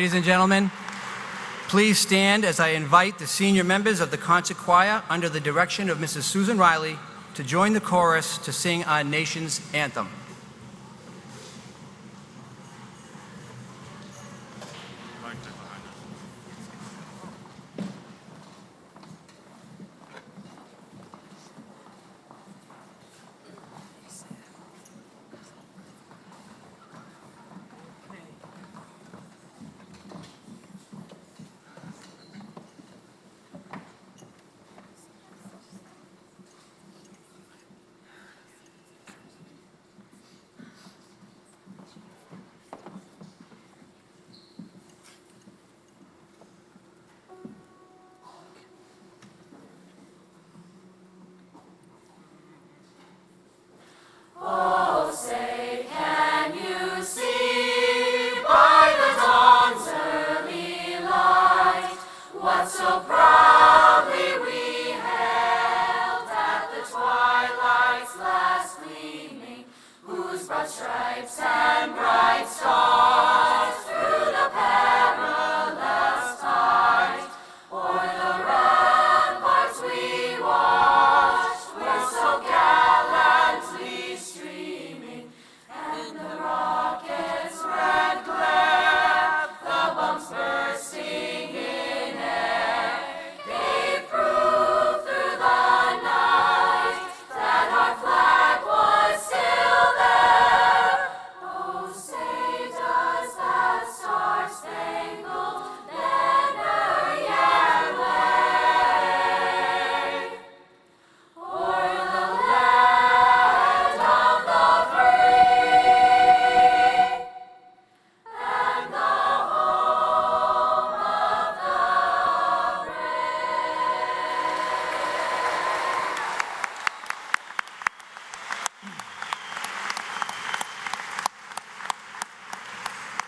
Ladies and gentlemen, please stand as I invite the senior members of the concert choir under the direction of Mrs. Susan Riley to join the chorus to sing our nation's anthem.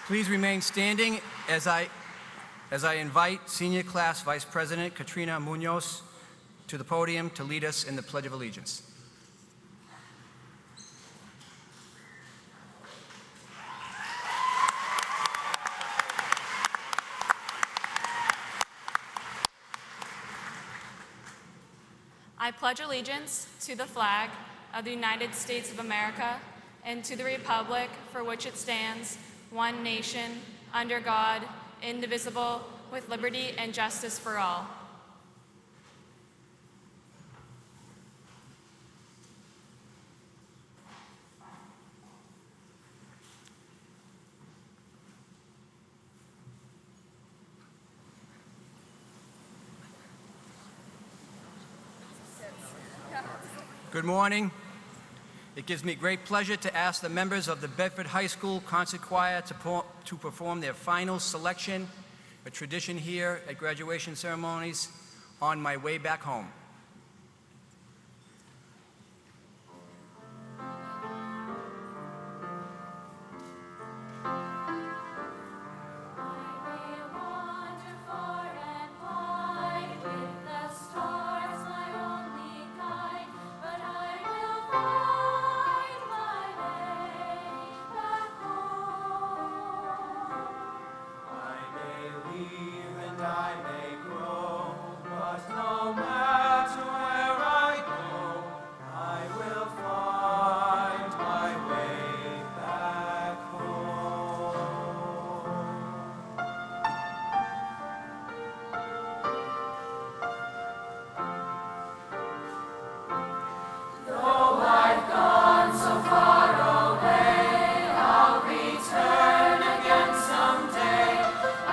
Please remain standing as I invite Senior Class Vice President Katrina Munoz to the podium to lead us in the Pledge of Allegiance. I pledge allegiance to the flag of the United States of America and to the republic for which it stands, one nation, under God, indivisible, with liberty and justice for all. Good morning. It gives me great pleasure to ask the members of the Bedford High School Concert Choir to perform their final selection, a tradition here at graduation ceremonies, On My Way Back Home.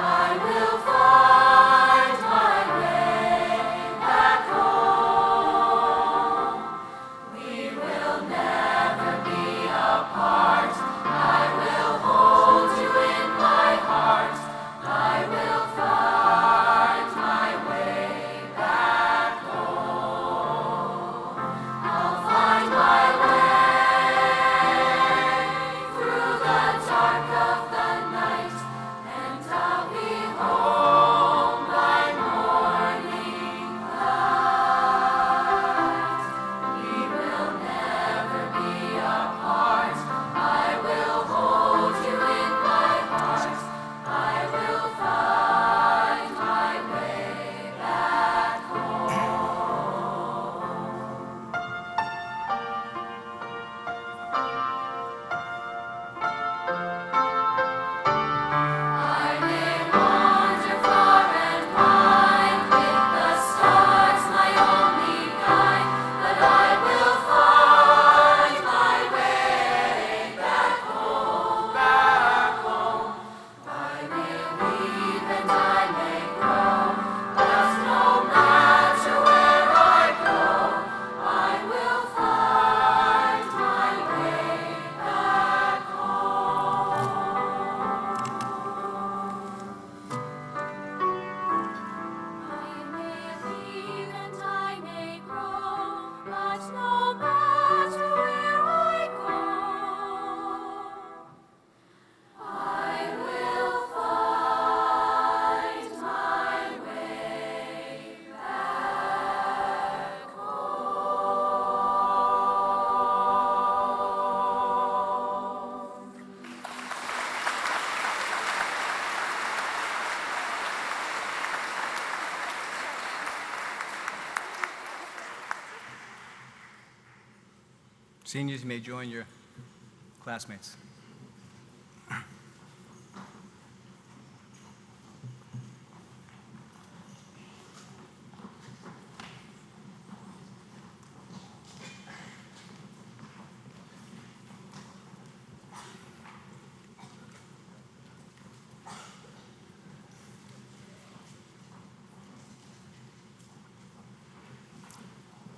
I will find Seniors, you may join your classmates.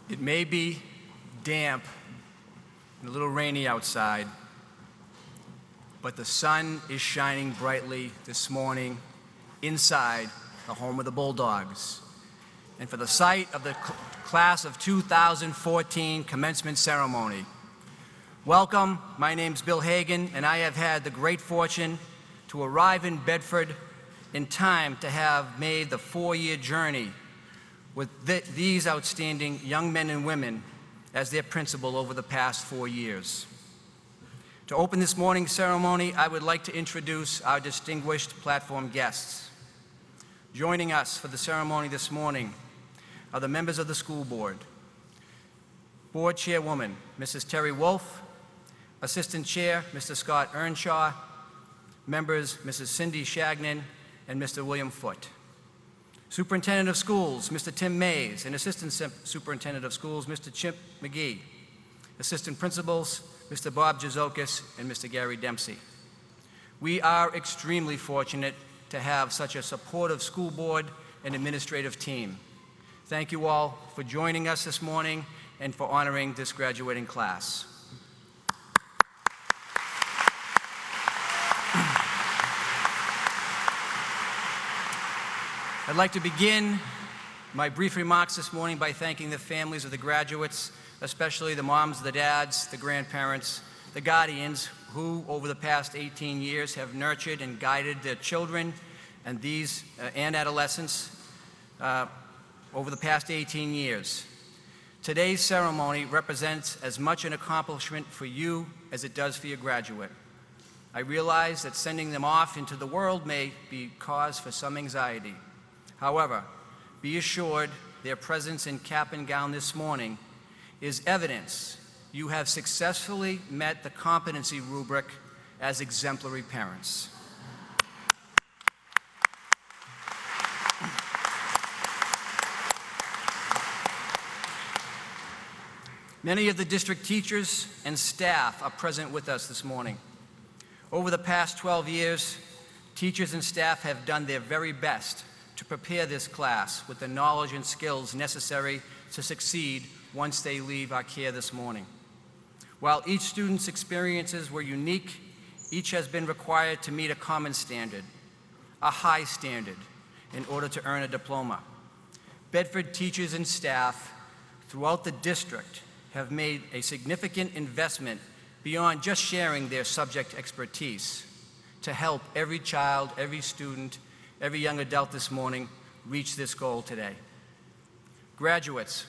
It may be damp and a little rainy outside, but the sun is shining brightly this morning inside the home of the Bulldogs. And for the sight of the class of 2014 commencement ceremony. Welcome, my name's Bill Hagan, and I have had the great fortune to arrive in Bedford in time to have made the 4-year journey with these outstanding young men and women as their principal over the past 4 years. To open this morning's ceremony, I would like to introduce our distinguished platform guests. Joining us for the ceremony this morning are the members of the school board. Board Chairwoman, Mrs. Terry Wolf, Assistant Chair, Mr. Scott Earnshaw, members, Mrs. Cindy Shagnon and Mr. William Foote. Superintendent of Schools, Mr. Tim Mays, and Assistant Superintendent of Schools, Mr. Chip McGee. Assistant Principals, Mr. Bob Jazokis and Mr. Gary Dempsey. We are extremely fortunate to have such a supportive school board and administrative team. Thank you all for joining us this morning and for honoring this graduating class. I'd like to begin my brief remarks this morning by thanking the families of the graduates, especially the moms, the dads, the grandparents, the guardians, who over the past 18 years have nurtured and guided their children and adolescents over the past 18 years. Today's ceremony represents as much an accomplishment for you as it does for your graduate. I realize that sending them off into the world may be cause for some anxiety. However, be assured their presence in cap and gown this morning is evidence you have successfully met the competency rubric as exemplary parents. Many of the district teachers and staff are present with us this morning. Over the past 12 years, teachers and staff have done their very best to prepare this class with the knowledge and skills necessary to succeed once they leave our care this morning. While each student's experiences were unique, each has been required to meet a common standard, a high standard, in order to earn a diploma. Bedford teachers and staff throughout the district have made a significant investment beyond just sharing their subject expertise to help every child, every student, every young adult this morning reach this goal today. Graduates,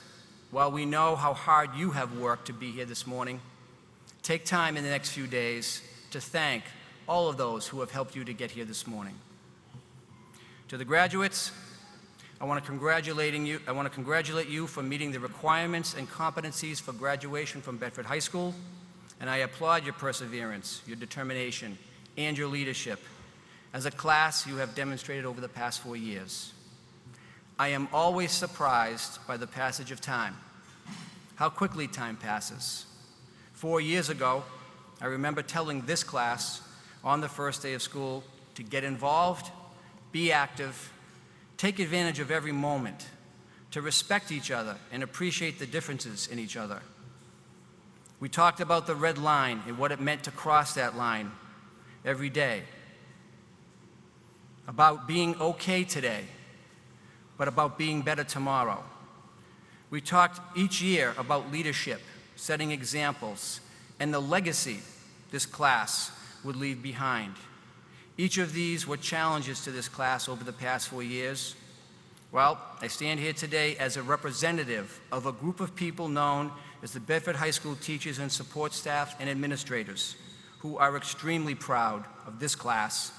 while we know how hard you have worked to be here this morning, take time in the next few days to thank all of those who have helped you to get here this morning. To the graduates, I want to congratulate you for meeting the requirements and competencies for graduation from Bedford High School, and I applaud your perseverance, your determination, and your leadership as a class you have demonstrated over the past 4 years. I am always surprised by the passage of time, how quickly time passes. 4 years ago, I remember telling this class on the first day of school to get involved, be active, take advantage of every moment, to respect each other and appreciate the differences in each other. We talked about the red line and what it meant to cross that line every day, about being okay today, but about being better tomorrow. We talked each year about leadership, setting examples, and the legacy this class would leave behind. Each of these were challenges to this class over the past 4 years. Well, I stand here today as a representative of a group of people known as the Bedford High School teachers and support staff and administrators who are extremely proud of this class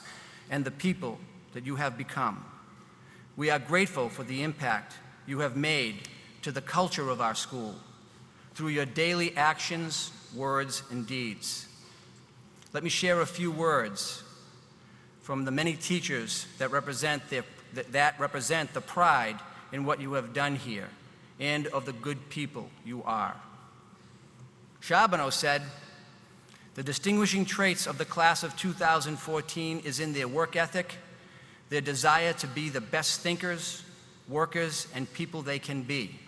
and the people that you have become. We are grateful for the impact you have made to the culture of our school, through your daily actions, words, and deeds. Let me share a few words from the many teachers that represent the pride in what you have done here and of the good people you are. Charbonneau said, "The distinguishing traits of the class of 2014 is in their work ethic, their desire to be the best thinkers, workers, and people they can be."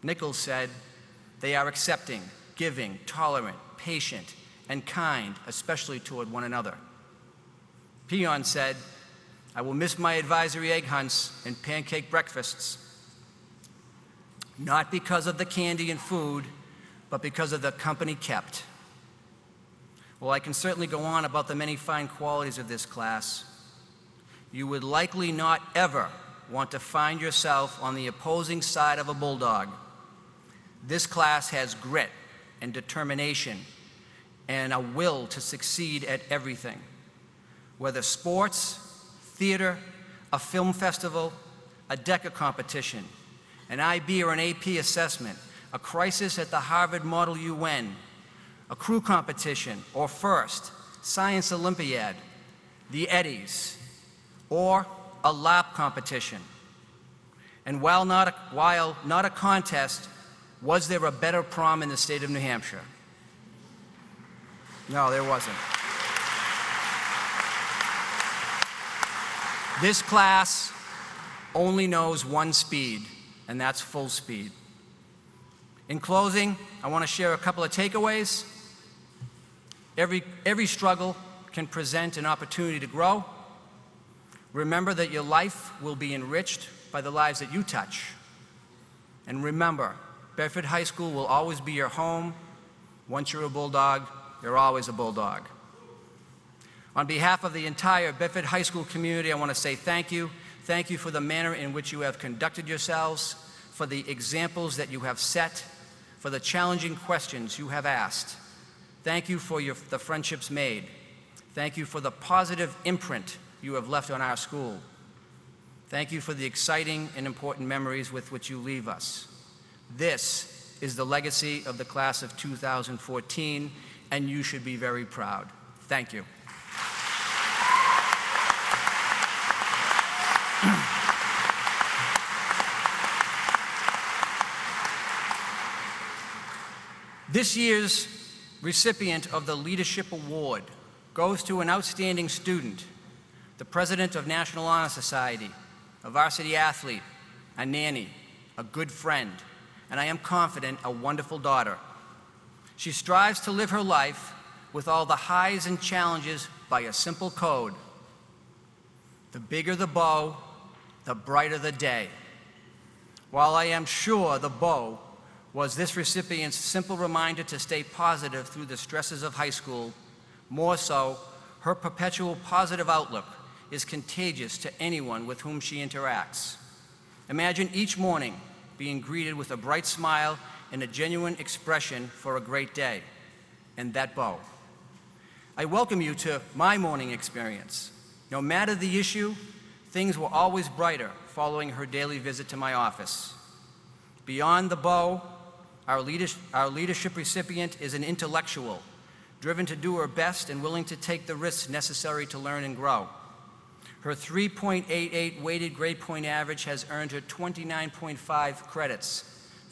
Nichols said, "They are accepting, giving, tolerant, patient, and kind, especially toward one another." Peon said, "I will miss my advisory egg hunts and pancake breakfasts, not because of the candy and food, but because of the company kept." Well, I can certainly go on about the many fine qualities of this class. You would likely not ever want to find yourself on the opposing side of a bulldog. This class has grit and determination and a will to succeed at everything. Whether sports, theater, a film festival, a DECA competition, an IB or an AP assessment, a crisis at the Harvard Model UN, a crew competition, or FIRST, Science Olympiad, the Eddies, or a lap competition. And while not a contest, was there a better prom in the state of New Hampshire? No, there wasn't. This class only knows one speed, and that's full speed. In closing, I want to share a couple of takeaways. Every struggle can present an opportunity to grow. Remember that your life will be enriched by the lives that you touch. And remember, Bedford High School will always be your home. Once you're a bulldog, you're always a bulldog. On behalf of the entire Bedford High School community, I want to say thank you. Thank you for the manner in which you have conducted yourselves, for the examples that you have set, for the challenging questions you have asked. Thank you for the friendships made. Thank you for the positive imprint you have left on our school. Thank you for the exciting and important memories with which you leave us. This is the legacy of the class of 2014, and you should be very proud. Thank you. This year's recipient of the Leadership Award goes to an outstanding student, the president of National Honor Society, a varsity athlete, a nanny, a good friend, and I am confident, a wonderful daughter. She strives to live her life with all the highs and challenges by a simple code. The bigger the bow, the brighter the day. While I am sure the bow was this recipient's simple reminder to stay positive through the stresses of high school, more so, her perpetual positive outlook is contagious to anyone with whom she interacts. Imagine each morning being greeted with a bright smile and a genuine expression for a great day, and that bow. I welcome you to my morning experience. No matter the issue, things were always brighter following her daily visit to my office. Beyond the bow, our leadership recipient is an intellectual, driven to do her best and willing to take the risks necessary to learn and grow. Her 3.88 weighted grade point average has earned her 29.5 credits,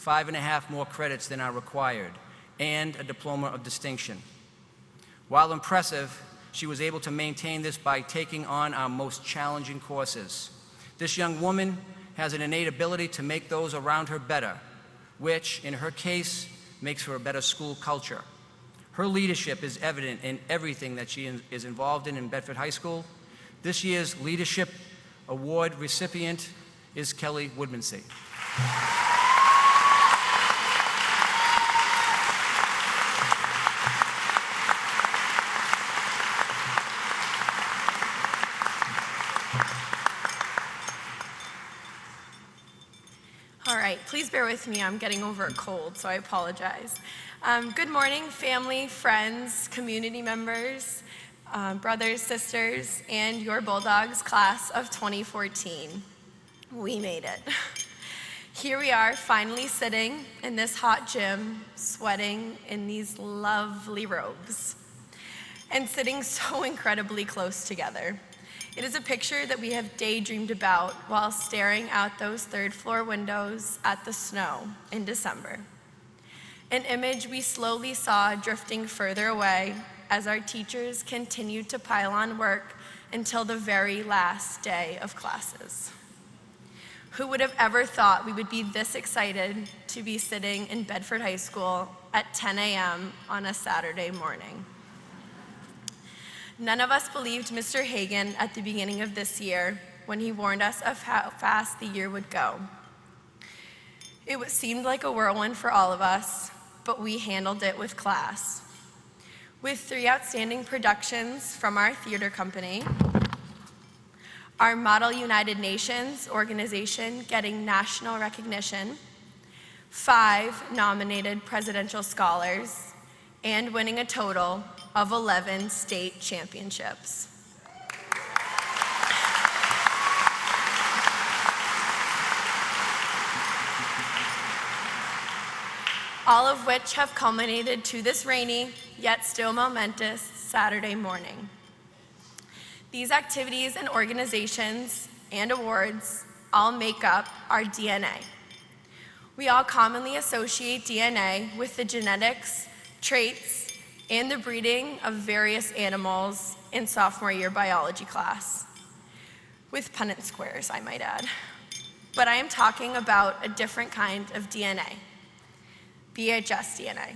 5.5 more credits than are required, and a diploma of distinction. While impressive, she was able to maintain this by taking on our most challenging courses. This young woman has an innate ability to make those around her better, which, in her case, makes for a better school culture. Her leadership is evident in everything that she is involved in Bedford High School. This year's Leadership Award recipient is Kelly Woodmansee. All right, please bear with me. I'm getting over a cold, so I apologize. Good morning, family, friends, community members, brothers, sisters, and your Bulldogs class of 2014. We made it. Here we are, finally sitting in this hot gym, sweating in these lovely robes, and sitting so incredibly close together. It is a picture that we have daydreamed about while staring out those third-floor windows at the snow in December. An image we slowly saw drifting further away as our teachers continued to pile on work until the very last day of classes. Who would have ever thought we would be this excited to be sitting in Bedford High School at 10 a.m. on a Saturday morning? None of us believed Mr. Hagan at the beginning of this year when he warned us of how fast the year would go. It seemed like a whirlwind for all of us, but we handled it with class. With 3 outstanding productions from our theater company, our Model United Nations organization getting national recognition, 5 nominated presidential scholars, and winning a total of 11 state championships. All of which have culminated to this rainy, yet still momentous Saturday morning. These activities and organizations and awards all make up our DNA. We all commonly associate DNA with the genetics, traits, and the breeding of various animals in sophomore year biology class. With Punnett squares, I might add. But I am talking about a different kind of DNA, BHS DNA.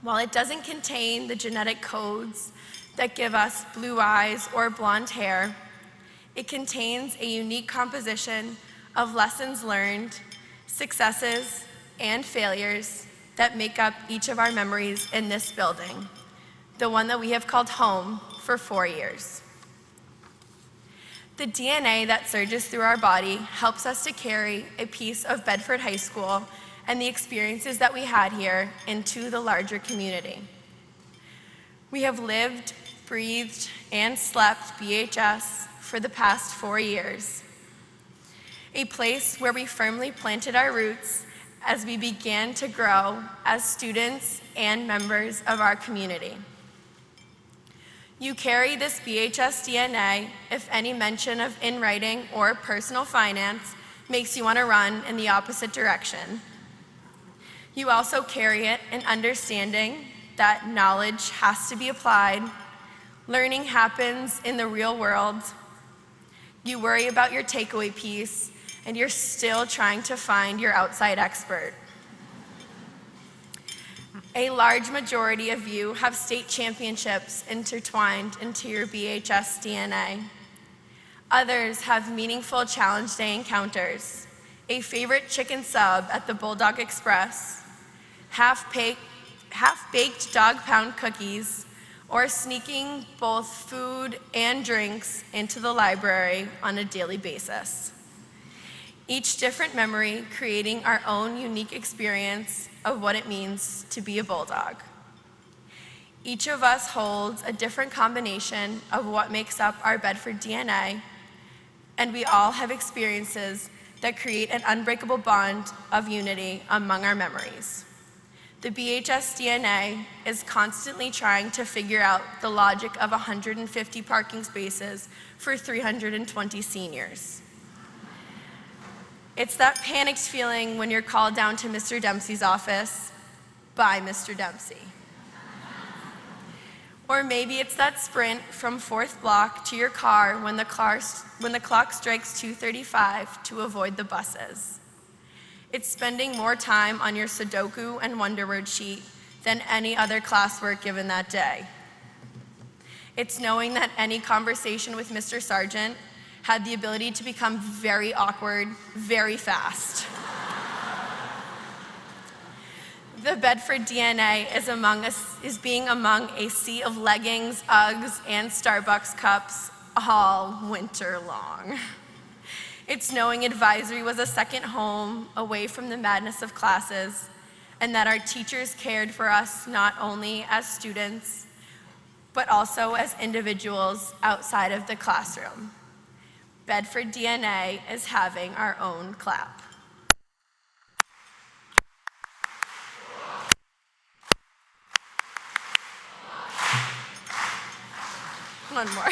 While it doesn't contain the genetic codes that give us blue eyes or blonde hair, it contains a unique composition of lessons learned, successes, and failures that make up each of our memories in this building, the one that we have called home for 4 years. The DNA that surges through our body helps us to carry a piece of Bedford High School and the experiences that we had here into the larger community. We have lived, breathed, and slept BHS for the past 4 years, a place where we firmly planted our roots as we began to grow as students and members of our community. You carry this BHS DNA if any mention of in-writing or personal finance makes you want to run in the opposite direction. You also carry it in understanding that knowledge has to be applied, learning happens in the real world. You worry about your takeaway piece, and you're still trying to find your outside expert. A large majority of you have state championships intertwined into your BHS DNA. Others have meaningful challenge day encounters, a favorite chicken sub at the Bulldog Express, half-baked dog pound cookies, or sneaking both food and drinks into the library on a daily basis. Each different memory creating our own unique experience of what it means to be a Bulldog. Each of us holds a different combination of what makes up our Bedford DNA, and we all have experiences that create an unbreakable bond of unity among our memories. The BHS DNA is constantly trying to figure out the logic of 150 parking spaces for 320 seniors. It's that panicked feeling when you're called down to Mr. Dempsey's office by Mr. Dempsey. Or maybe it's that sprint from 4th block to your car when the clock strikes 2:35 to avoid the buses. It's spending more time on your Sudoku and Wonder Word sheet than any other classwork given that day. It's knowing that any conversation with Mr. Sargent had the ability to become very awkward very fast. The Bedford DNA is being among a sea of leggings, Uggs, and Starbucks cups all winter long. It's knowing advisory was a second home away from the madness of classes, and that our teachers cared for us not only as students, but also as individuals outside of the classroom. Bedford DNA is having our own clap. one more.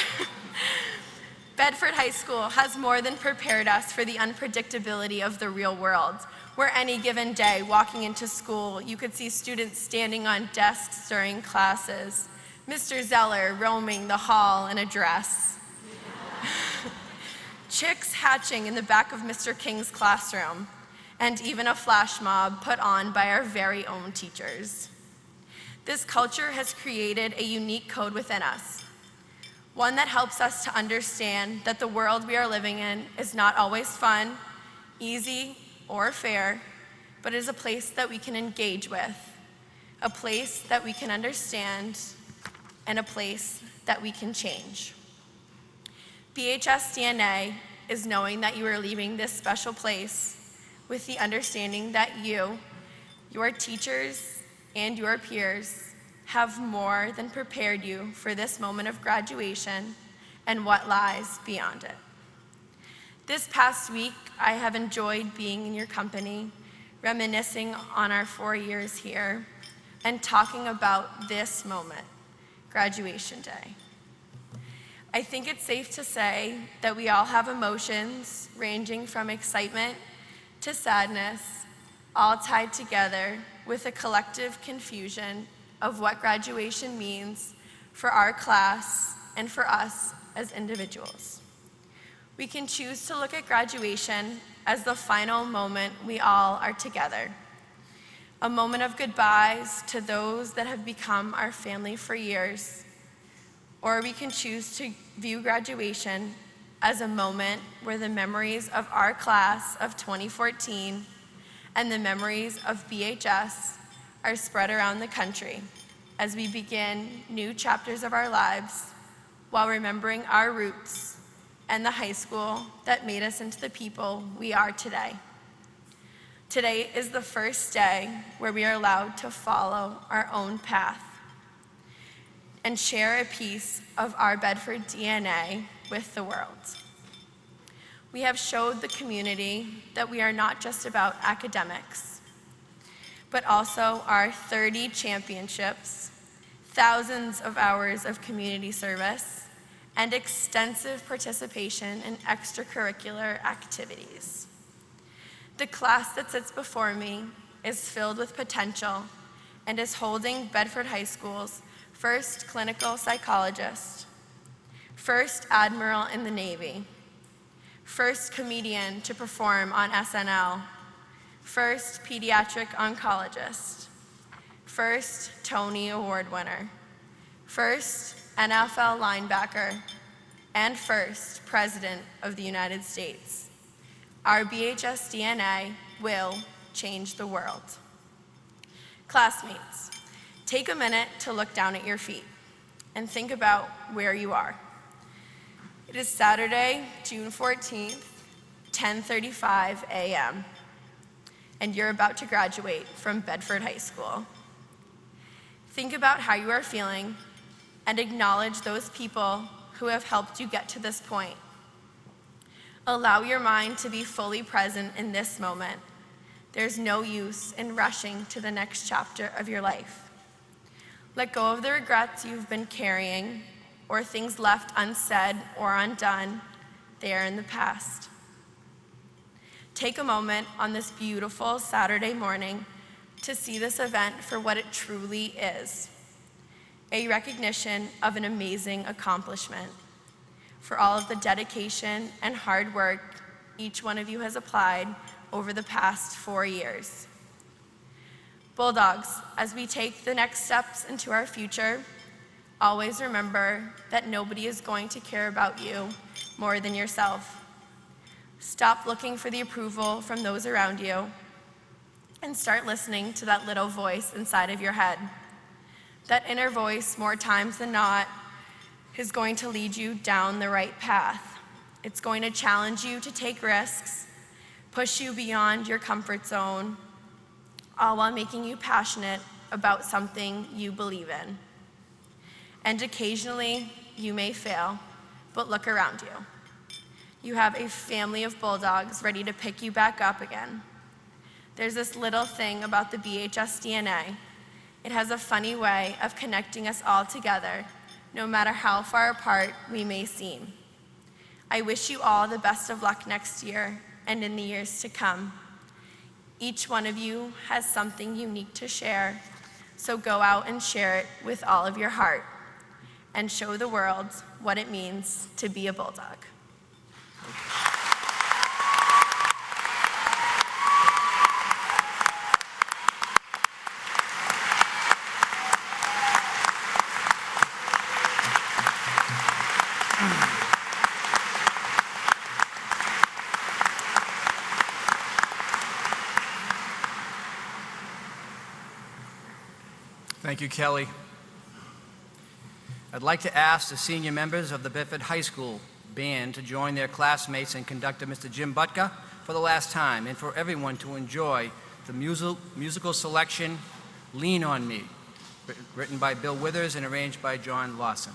Bedford High School has more than prepared us for the unpredictability of the real world, where any given day, walking into school, you could see students standing on desks during classes, Mr. Zeller roaming the hall in a dress, chicks hatching in the back of Mr. King's classroom, and even a flash mob put on by our very own teachers. This culture has created a unique code within us, one that helps us to understand that the world we are living in is not always fun, easy, or fair, but is a place that we can engage with, a place that we can understand, and a place that we can change. BHS DNA is knowing that you are leaving this special place with the understanding that you, your teachers, and your peers have more than prepared you for this moment of graduation and what lies beyond it. This past week, I have enjoyed being in your company, reminiscing on our 4 years here, and talking about this moment, graduation day. I think it's safe to say that we all have emotions ranging from excitement to sadness, all tied together with a collective confusion of what graduation means for our class and for us as individuals. We can choose to look at graduation as the final moment we all are together, a moment of goodbyes to those that have become our family for years, or we can choose to view graduation as a moment where the memories of our class of 2014 and the memories of BHS are spread around the country as we begin new chapters of our lives while remembering our roots and the high school that made us into the people we are today. Today is the first day where we are allowed to follow our own path and share a piece of our Bedford DNA with the world. We have showed the community that we are not just about academics, but also our 30 championships, thousands of hours of community service, and extensive participation in extracurricular activities. The class that sits before me is filled with potential and is holding Bedford High School's first clinical psychologist, first admiral in the Navy, first comedian to perform on SNL, first pediatric oncologist, first Tony Award winner, first NFL linebacker, and first President of the United States. Our BHS DNA will change the world. Classmates, take a minute to look down at your feet and think about where you are. It is Saturday, June 14th, 10:35 a.m., and you're about to graduate from Bedford High School. Think about how you are feeling and acknowledge those people who have helped you get to this point. Allow your mind to be fully present in this moment. There's no use in rushing to the next chapter of your life. Let go of the regrets you've been carrying or things left unsaid or undone. They are in the past. Take a moment on this beautiful Saturday morning to see this event for what it truly is, a recognition of an amazing accomplishment, for all of the dedication and hard work each one of you has applied over the past 4 years. Bulldogs, as we take the next steps into our future, always remember that nobody is going to care about you more than yourself. Stop looking for the approval from those around you and start listening to that little voice inside of your head. That inner voice, more times than not, is going to lead you down the right path. It's going to challenge you to take risks, push you beyond your comfort zone, all while making you passionate about something you believe in. And occasionally, you may fail, but look around you. You have a family of bulldogs ready to pick you back up again. There's this little thing about the BHS DNA. It has a funny way of connecting us all together no matter how far apart we may seem. I wish you all the best of luck next year and in the years to come. Each one of you has something unique to share, so go out and share it with all of your heart and show the world what it means to be a Bulldog. Thank you, Kelly. I'd like to ask the senior members of the Bedford High School band to join their classmates and conductor, Mr. Jim Butka, for the last time, and for everyone to enjoy the musical selection, Lean on Me, written by Bill Withers and arranged by John Lawson.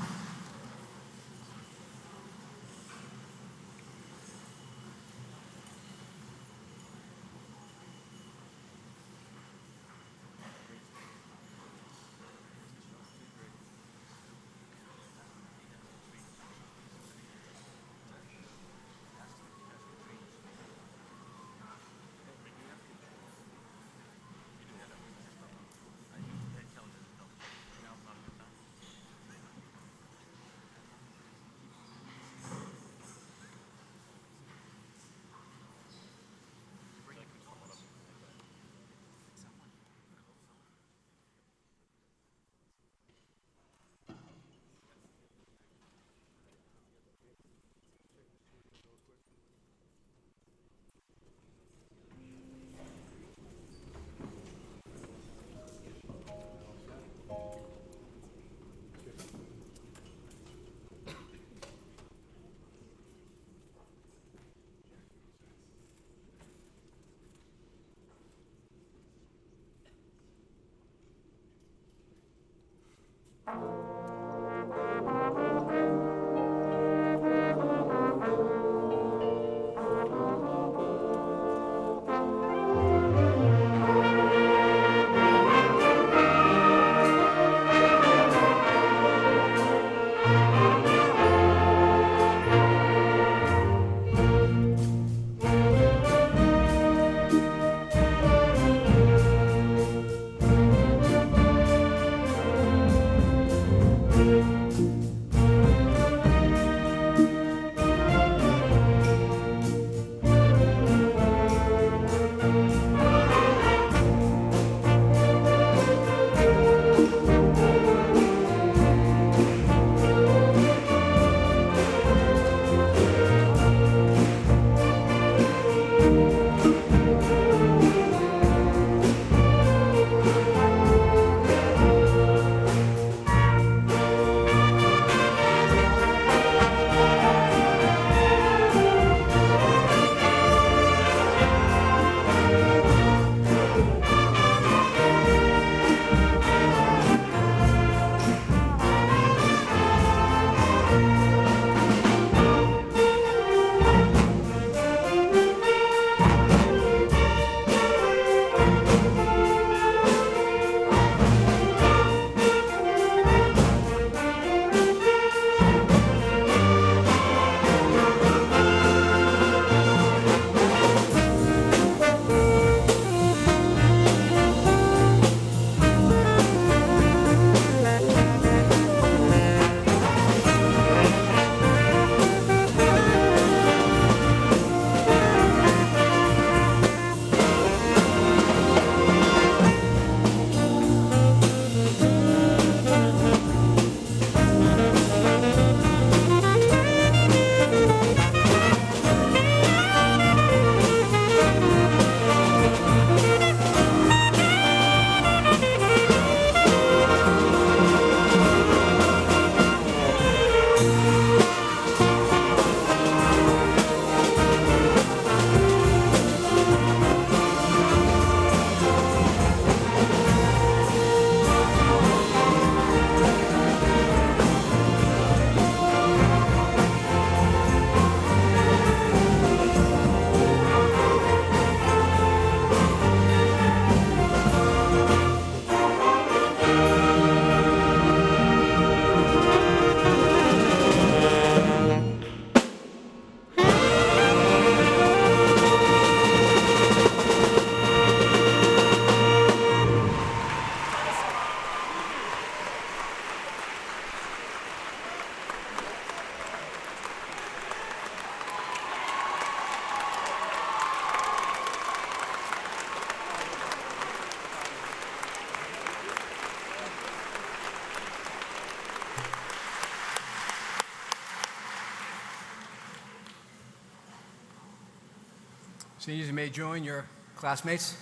Seniors, you may join your classmates.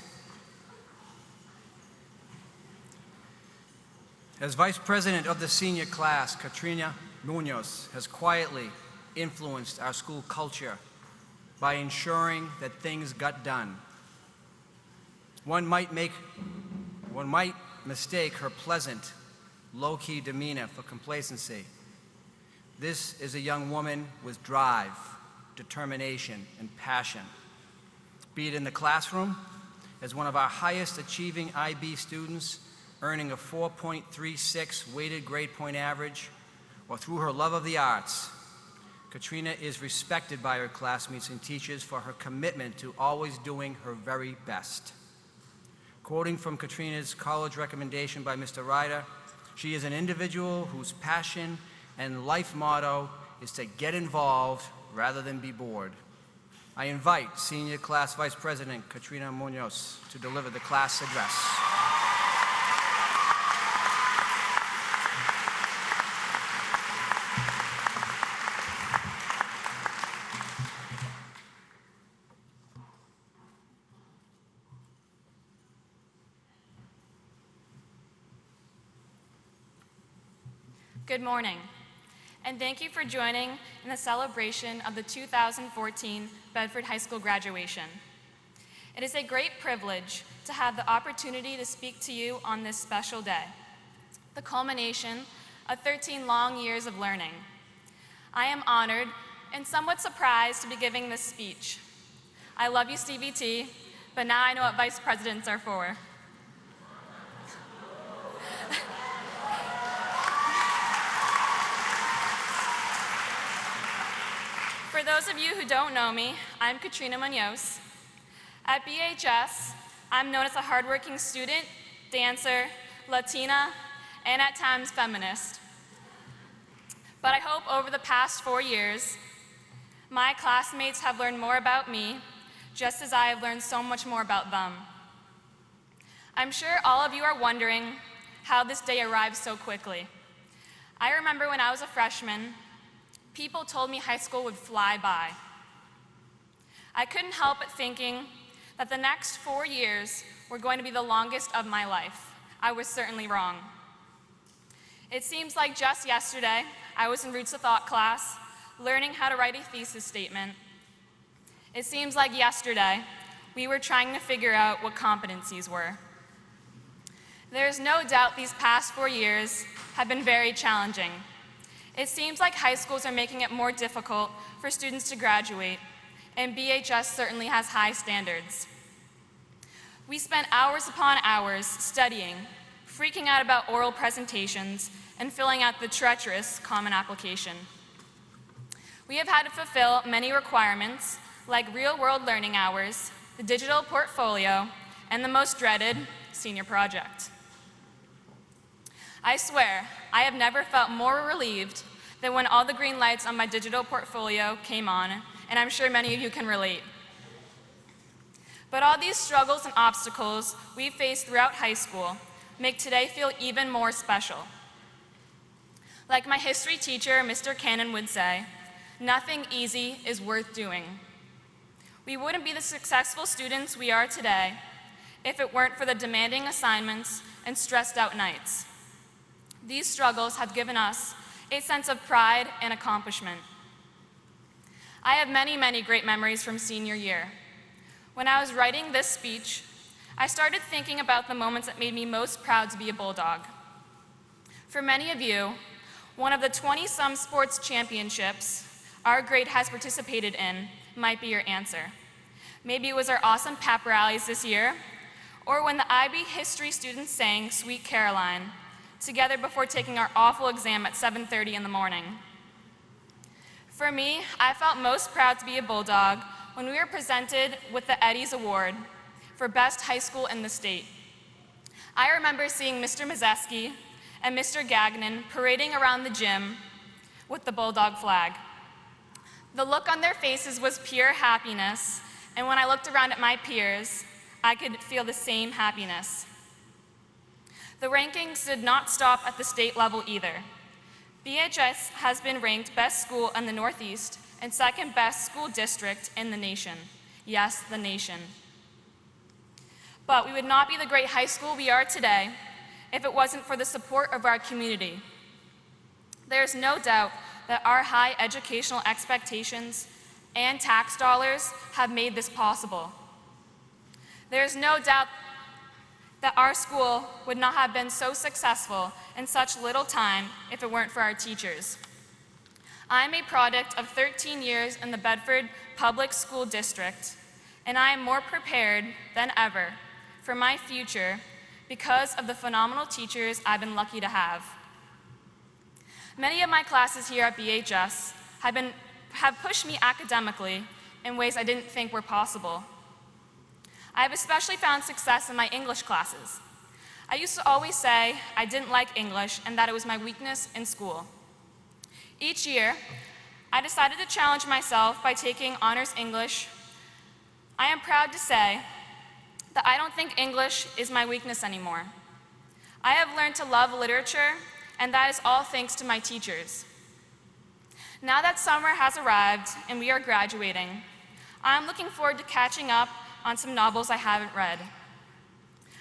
As Vice President of the senior class, Katrina Munoz has quietly influenced our school culture by ensuring that things got done. One might mistake her pleasant, low-key demeanor for complacency. This is a young woman with drive, determination, and passion. Be it in the classroom, as one of our highest achieving IB students, earning a 4.36 weighted grade point average, or through her love of the arts, Katrina is respected by her classmates and teachers for her commitment to always doing her very best. Quoting from Katrina's college recommendation by Mr. Ryder, she is an individual whose passion and life motto is to get involved rather than be bored. I invite Senior Class Vice President Katrina Munoz to deliver the class address. Good morning, and thank you for joining in the celebration of the 2014 Bedford High School graduation. It is a great privilege to have the opportunity to speak to you on this special day, the culmination of 13 long years of learning. I am honored and somewhat surprised to be giving this speech. I love you, Stevie T, but now I know what vice presidents are for. For those of you who don't know me, I'm Katrina Munoz. At BHS, I'm known as a hardworking student, dancer, Latina, and at times feminist. But I hope over the past 4 years, my classmates have learned more about me, just as I have learned so much more about them. I'm sure all of you are wondering how this day arrived so quickly. I remember when I was a freshman, people told me high school would fly by. I couldn't help but thinking that the next 4 years were going to be the longest of my life. I was certainly wrong. It seems like just yesterday, I was in Roots of Thought class, learning how to write a thesis statement. It seems like yesterday, we were trying to figure out what competencies were. There is no doubt these past 4 years have been very challenging. It seems like high schools are making it more difficult for students to graduate, and BHS certainly has high standards. We spent hours upon hours studying, freaking out about oral presentations, and filling out the treacherous Common Application. We have had to fulfill many requirements, like real-world learning hours, the digital portfolio, and the most dreaded senior project. I swear, I have never felt more relieved than when all the green lights on my digital portfolio came on, and I'm sure many of you can relate. But all these struggles and obstacles we face throughout high school make today feel even more special. Like my history teacher, Mr. Cannon, would say, nothing easy is worth doing. We wouldn't be the successful students we are today if it weren't for the demanding assignments and stressed out nights. These struggles have given us a sense of pride and accomplishment. I have many, many great memories from senior year. When I was writing this speech, I started thinking about the moments that made me most proud to be a Bulldog. For many of you, one of the 20-some sports championships our grade has participated in might be your answer. Maybe it was our awesome pep rallies this year, or when the IB history students sang Sweet Caroline together before taking our awful exam at 7:30 in the morning. For me, I felt most proud to be a Bulldog when we were presented with the Eddies Award for Best High School in the state. I remember seeing Mr. Mazeski and Mr. Gagnon parading around the gym with the Bulldog flag. The look on their faces was pure happiness, and when I looked around at my peers, I could feel the same happiness. The rankings did not stop at the state level either. BHS has been ranked best school in the Northeast and second best school district in the nation, yes, the nation. But we would not be the great high school we are today if it wasn't for the support of our community. There is no doubt that our high educational expectations and tax dollars have made this possible. There is no doubt that our school would not have been so successful in such little time if it weren't for our teachers. I am a product of 13 years in the Bedford Public School District, and I am more prepared than ever for my future because of the phenomenal teachers I've been lucky to have. Many of my classes here at BHS have pushed me academically in ways I didn't think were possible. I have especially found success in my English classes. I used to always say I didn't like English and that it was my weakness in school. Each year, I decided to challenge myself by taking honors English. I am proud to say that I don't think English is my weakness anymore. I have learned to love literature, and that is all thanks to my teachers. Now that summer has arrived and we are graduating, I'm looking forward to catching up on some novels I haven't read.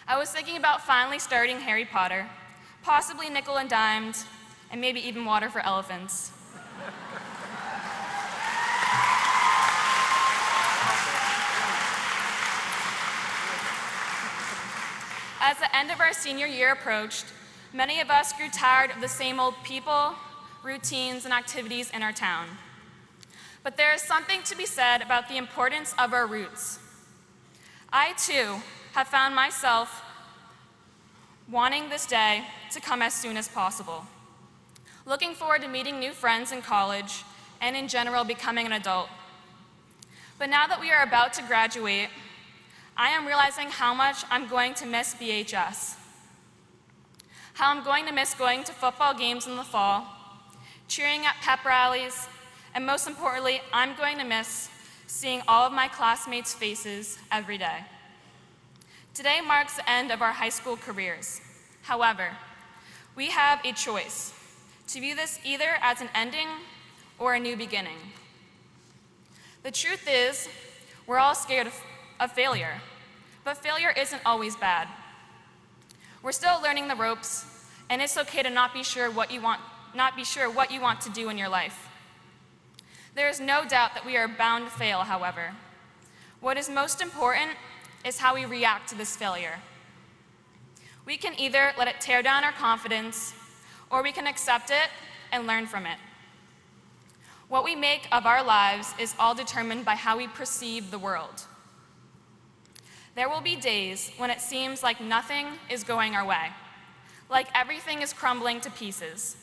I was thinking about finally starting Harry Potter, possibly Nickel and Dimed, and maybe even Water for Elephants. As the end of our senior year approached, many of us grew tired of the same old people, routines, and activities in our town. But there is something to be said about the importance of our roots. I, too, have found myself wanting this day to come as soon as possible. Looking forward to meeting new friends in college and, in general, becoming an adult. But now that we are about to graduate, I am realizing how much I'm going to miss BHS. How I'm going to miss going to football games in the fall, cheering at pep rallies, and most importantly, I'm going to miss seeing all of my classmates' faces every day. Today marks the end of our high school careers. However, we have a choice to view this either as an ending or a new beginning. The truth is, we're all scared of failure, but failure isn't always bad. We're still learning the ropes, and it's okay to not be sure what you want to do in your life. There is no doubt that we are bound to fail, however. What is most important is how we react to this failure. We can either let it tear down our confidence, or we can accept it and learn from it. What we make of our lives is all determined by how we perceive the world. There will be days when it seems like nothing is going our way, like everything is crumbling to pieces.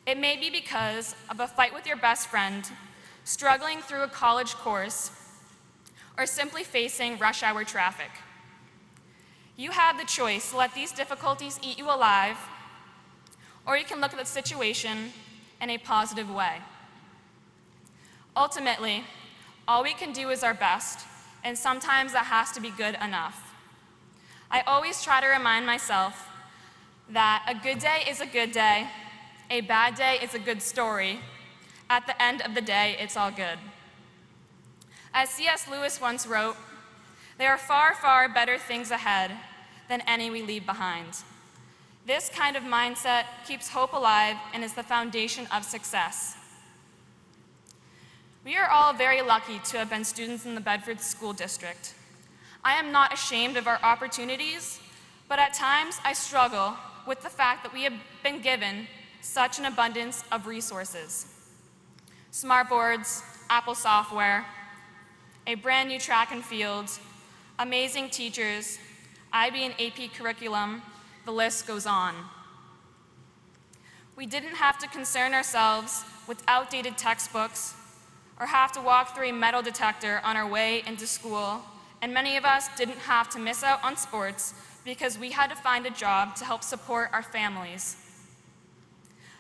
It may be because of a fight with your best friend, struggling through a college course, or simply facing rush hour traffic. You have the choice to let these difficulties eat you alive, or you can look at the situation in a positive way. Ultimately, all we can do is our best, and sometimes that has to be good enough. I always try to remind myself that a good day is a good day, a bad day is a good story. At the end of the day, it's all good. As C.S. Lewis once wrote, "There are far, far better things ahead than any we leave behind." This kind of mindset keeps hope alive and is the foundation of success. We are all very lucky to have been students in the Bedford School District. I am not ashamed of our opportunities, but at times I struggle with the fact that we have been given such an abundance of resources. Smartboards, Apple software, a brand new track and field, amazing teachers, IB and AP curriculum, the list goes on. We didn't have to concern ourselves with outdated textbooks or have to walk through a metal detector on our way into school, and many of us didn't have to miss out on sports because we had to find a job to help support our families.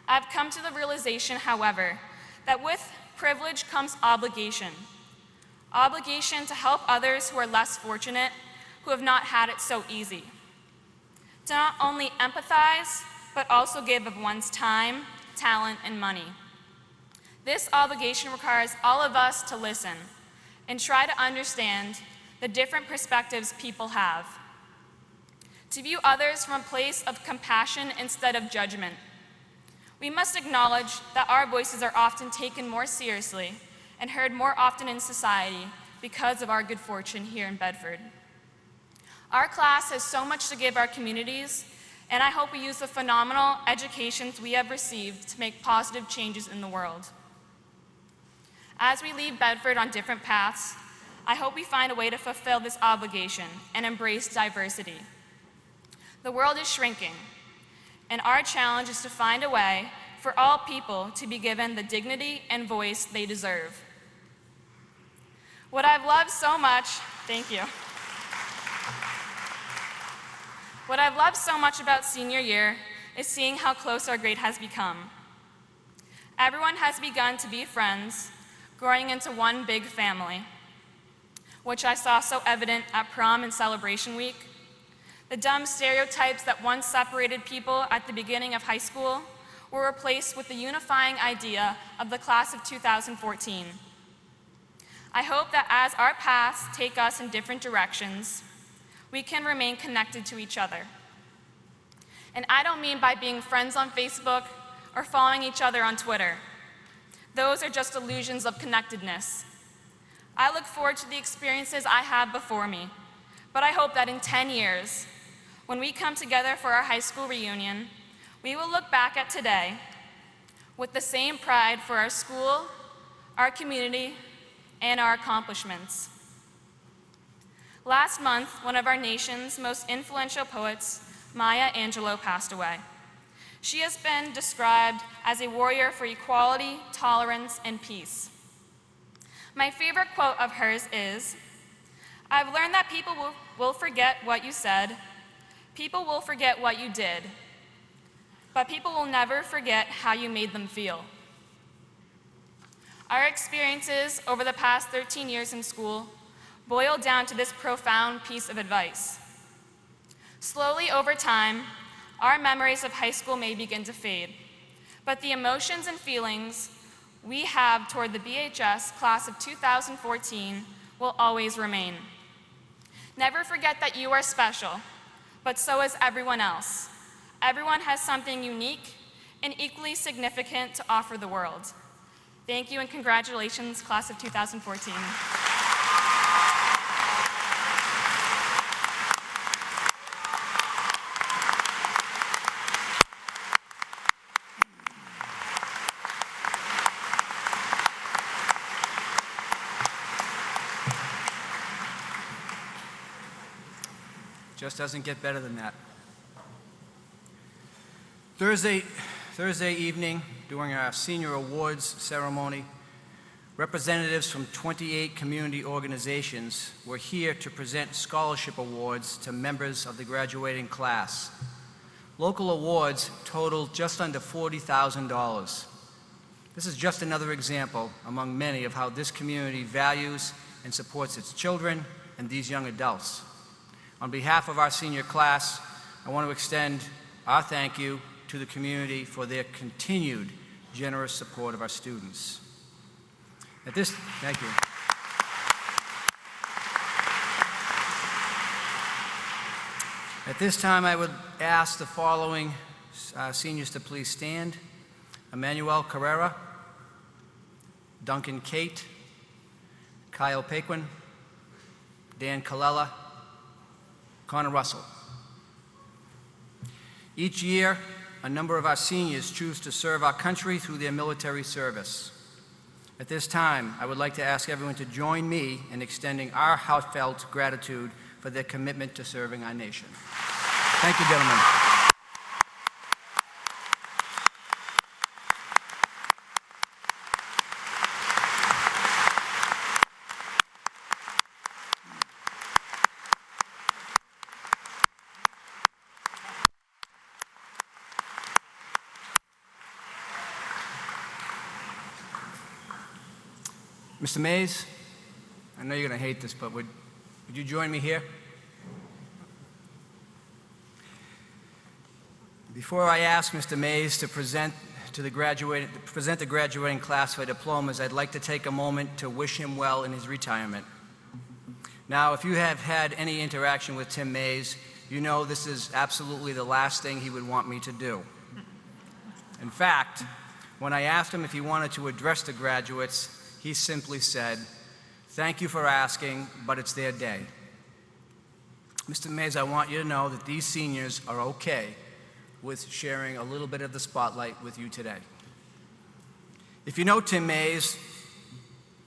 I've come to the realization, however, that with privilege comes obligation. Obligation to help others who are less fortunate, who have not had it so easy. To not only empathize, but also give of one's time, talent, and money. This obligation requires all of us to listen and try to understand the different perspectives people have. To view others from a place of compassion instead of judgment. We must acknowledge that our voices are often taken more seriously and heard more often in society because of our good fortune here in Bedford. Our class has so much to give our communities, and I hope we use the phenomenal educations we have received to make positive changes in the world. As we leave Bedford on different paths, I hope we find a way to fulfill this obligation and embrace diversity. The world is shrinking, and our challenge is to find a way for all people to be given the dignity and voice they deserve. What I've loved so much, thank you. What I've loved so much about senior year is seeing how close our grade has become. Everyone has begun to be friends, growing into one big family, which I saw so evident at prom and celebration week. The dumb stereotypes that once separated people at the beginning of high school were replaced with the unifying idea of the class of 2014. I hope that as our paths take us in different directions, we can remain connected to each other. And I don't mean by being friends on Facebook or following each other on Twitter. Those are just illusions of connectedness. I look forward to the experiences I have before me, but I hope that in 10 years, when we come together for our high school reunion, we will look back at today with the same pride for our school, our community, and our accomplishments. Last month, one of our nation's most influential poets, Maya Angelou, passed away. She has been described as a warrior for equality, tolerance, and peace. My favorite quote of hers is, "I've learned that people will forget what you said, people will forget what you did, but people will never forget how you made them feel." Our experiences over the past 13 years in school boil down to this profound piece of advice. Slowly over time, our memories of high school may begin to fade, but the emotions and feelings we have toward the BHS class of 2014 will always remain. Never forget that you are special, but so is everyone else. Everyone has something unique and equally significant to offer the world. Thank you and congratulations, class of 2014. Just doesn't get better than that. Thursday evening, during our senior awards ceremony, representatives from 28 community organizations were here to present scholarship awards to members of the graduating class. Local awards totaled just under $40,000. This is just another example among many of how this community values and supports its children and these young adults. On behalf of our senior class, I want to extend our thank you to the community for their continued generous support of our students. Thank you. At this time, I would ask the following seniors to please stand. Emmanuel Carrera, Duncan Kate, Kyle Paquin, Dan Colella, Connor Russell. Each year, a number of our seniors choose to serve our country through their military service. At this time, I would like to ask everyone to join me in extending our heartfelt gratitude for their commitment to serving our nation. Thank you, gentlemen. Mr. Mays, I know you're going to hate this, but would you join me here? Before I ask Mr. Mays to present present the graduating class for diplomas, I'd like to take a moment to wish him well in his retirement. Now, if you have had any interaction with Tim Mays, you know this is absolutely the last thing he would want me to do. In fact, when I asked him if he wanted to address the graduates, he simply said, "Thank you for asking, but it's their day." Mr. Mays, I want you to know that these seniors are okay with sharing a little bit of the spotlight with you today. If you know Tim Mays,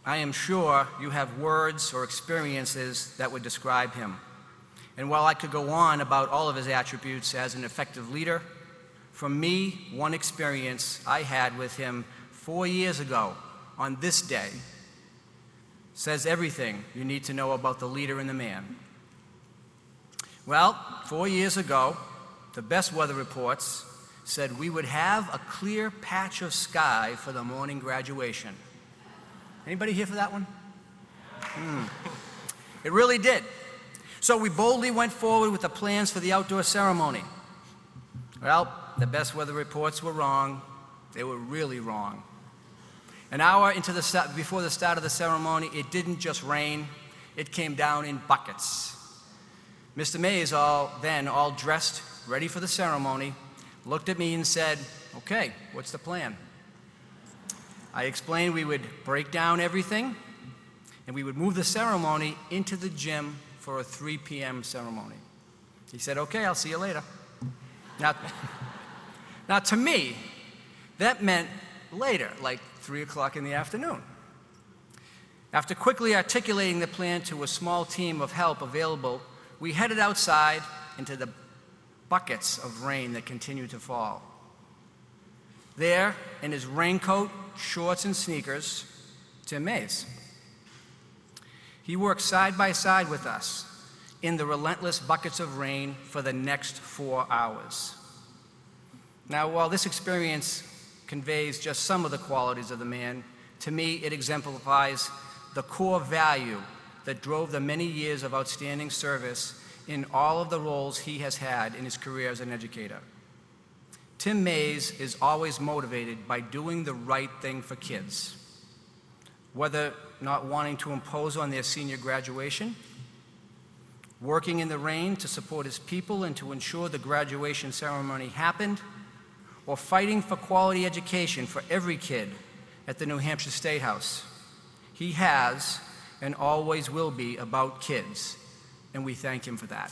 I am sure you have words or experiences that would describe him. And while I could go on about all of his attributes as an effective leader, from me, one experience I had with him 4 years ago on this day says everything you need to know about the leader and the man. Well, 4 years ago, the best weather reports said we would have a clear patch of sky for the morning graduation. Anybody here for that one? It really did. So we boldly went forward with the plans for the outdoor ceremony. Well, the best weather reports were wrong. They were really wrong. An hour before the start of the ceremony, it didn't just rain, it came down in buckets. Mr. Mays, all dressed, ready for the ceremony, looked at me and said, "Okay, what's the plan?" I explained we would break down everything and we would move the ceremony into the gym for a 3 p.m. ceremony. He said, "Okay, I'll see you later." Now to me, that meant later, like 3 o'clock in the afternoon. After quickly articulating the plan to a small team of help available, we headed outside into the buckets of rain that continued to fall. There, in his raincoat, shorts, and sneakers, Tim Mays. He worked side by side with us in the relentless buckets of rain for the next 4 hours. Now, while this experience conveys just some of the qualities of the man, to me it exemplifies the core value that drove the many years of outstanding service in all of the roles he has had in his career as an educator. Tim Mays is always motivated by doing the right thing for kids, whether not wanting to impose on their senior graduation, working in the rain to support his people and to ensure the graduation ceremony happened, or fighting for quality education for every kid at the New Hampshire State House. He has and always will be about kids, and we thank him for that.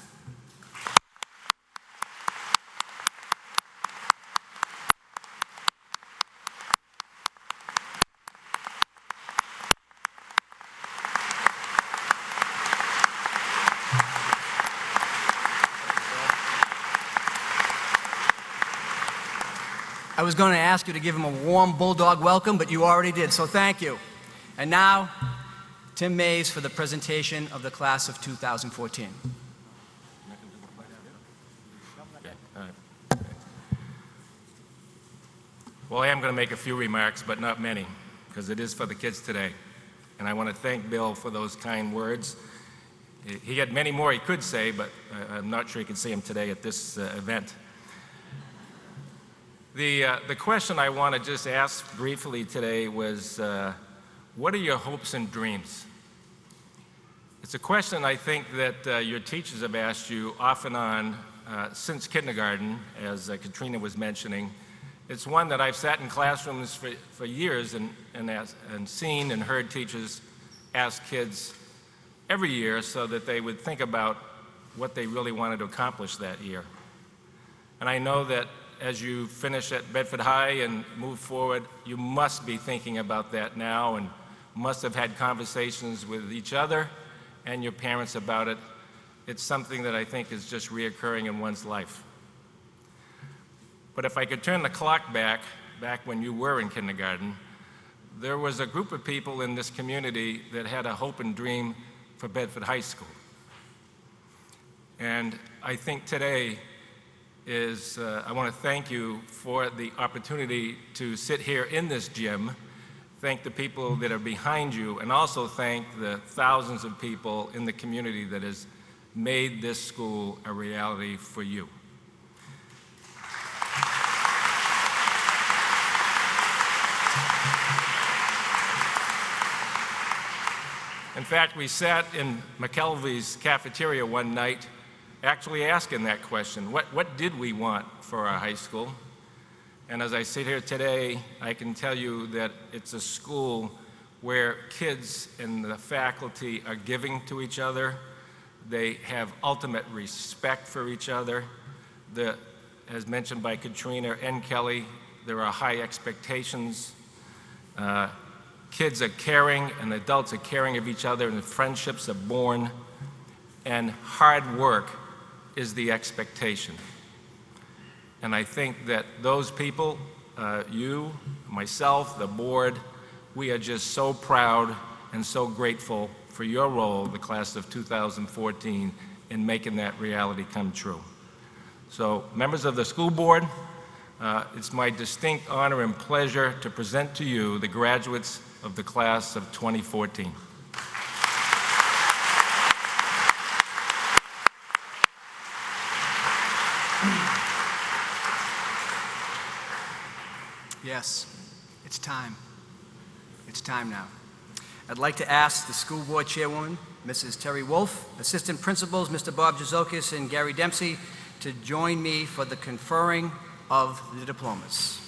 I was going to ask you to give him a warm bulldog welcome, but you already did, so thank you. And now, Tim Mays for the presentation of the class of 2014. Well, I am going to make a few remarks, but not many, because it is for the kids today. And I want to thank Bill for those kind words. He had many more he could say, but I'm not sure he can say them today at this event. The question I want to just ask briefly today was, what are your hopes and dreams? It's a question I think that your teachers have asked you off and on since kindergarten, as Katrina was mentioning. It's one that I've sat in classrooms for years and seen and heard teachers ask kids every year so that they would think about what they really wanted to accomplish that year. And I know that as you finish at Bedford High and move forward, you must be thinking about that now and must have had conversations with each other and your parents about it. It's something that I think is just reoccurring in one's life. But if I could turn the clock back when you were in kindergarten, there was a group of people in this community that had a hope and dream for Bedford High School. And I think today is, I want to thank you for the opportunity to sit here in this gym, thank the people that are behind you, and also thank the thousands of people in the community that has made this school a reality for you. In fact, we sat in McKelvey's cafeteria one night actually asking that question, what did we want for our high school? And as I sit here today, I can tell you that it's a school where kids and the faculty are giving to each other. They have ultimate respect for each other. As mentioned by Katrina and Kelly, there are high expectations. Kids are caring and adults are caring of each other, and friendships are born, and hard work is the expectation. And I think that those people, you, myself, the board, we are just so proud and so grateful for your role, the class of 2014, in making that reality come true. So, members of the school board, it's my distinct honor and pleasure to present to you the graduates of the class of 2014. Yes, it's time. It's time now. I'd like to ask the school board chairwoman, Mrs. Terry Wolf, assistant principals, Mr. Bob Jazokis and Gary Dempsey, to join me for the conferring of the diplomas.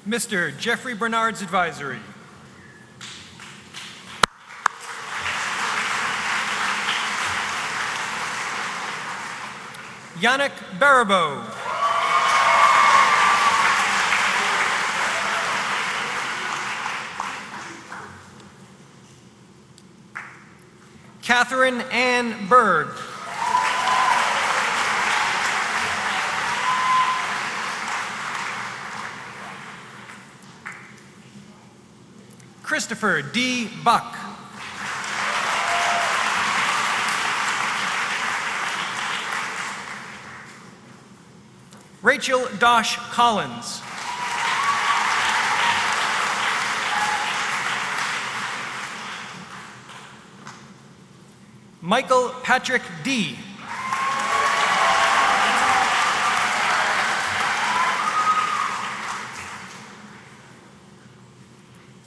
Mr. Jeffrey Bernard's advisory. Yannick Barabo. Catherine Ann Berg. Christopher D. Buck. Rachel Dosh Collins. Michael Patrick D.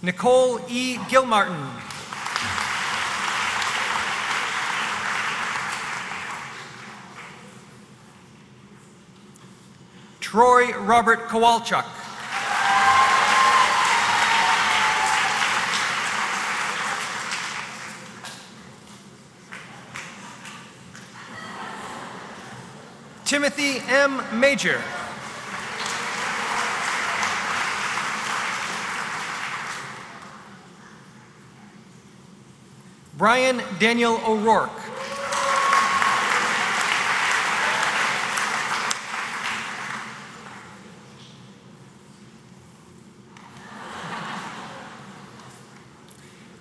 Nicole E. Gilmartin. Troy Robert Kowalchuk. Timothy M. Major. Brian Daniel O'Rourke.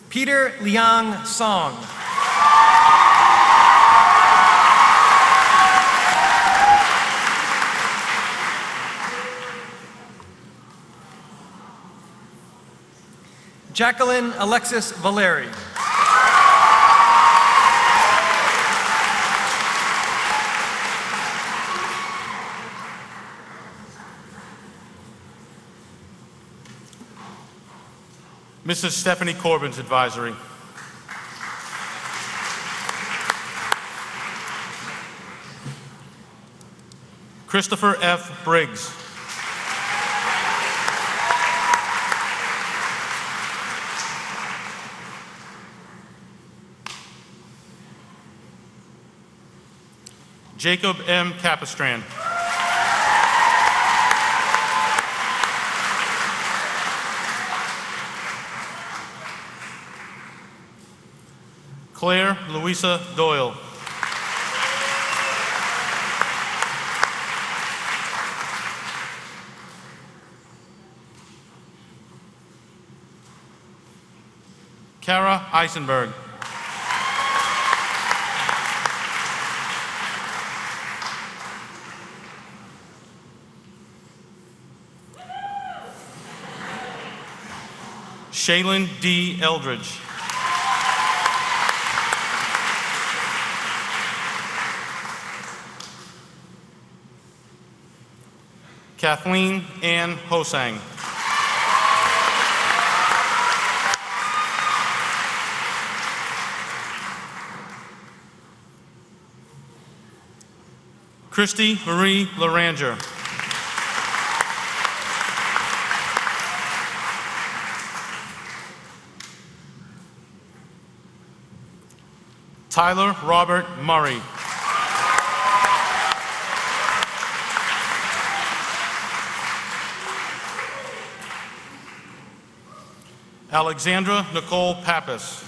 Peter Liang Song. Jacqueline Alexis Valeri. Mrs. Stephanie Corbin's advisory. Christopher F. Briggs. Jacob M. Capistrand. Claire Louisa Doyle. Kara Eisenberg. Shaylin D. Eldridge. Kathleen Ann Hosang. Christy Marie Laranger. Tyler Robert Murray. Alexandra Nicole Pappas.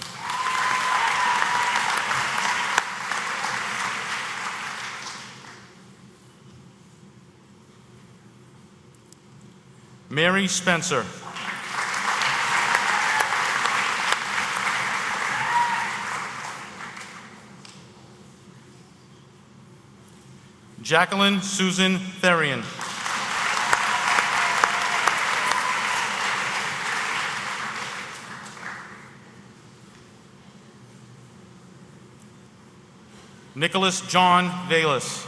Mary Spencer. Jacqueline Susan Therian. Nicholas John Valis.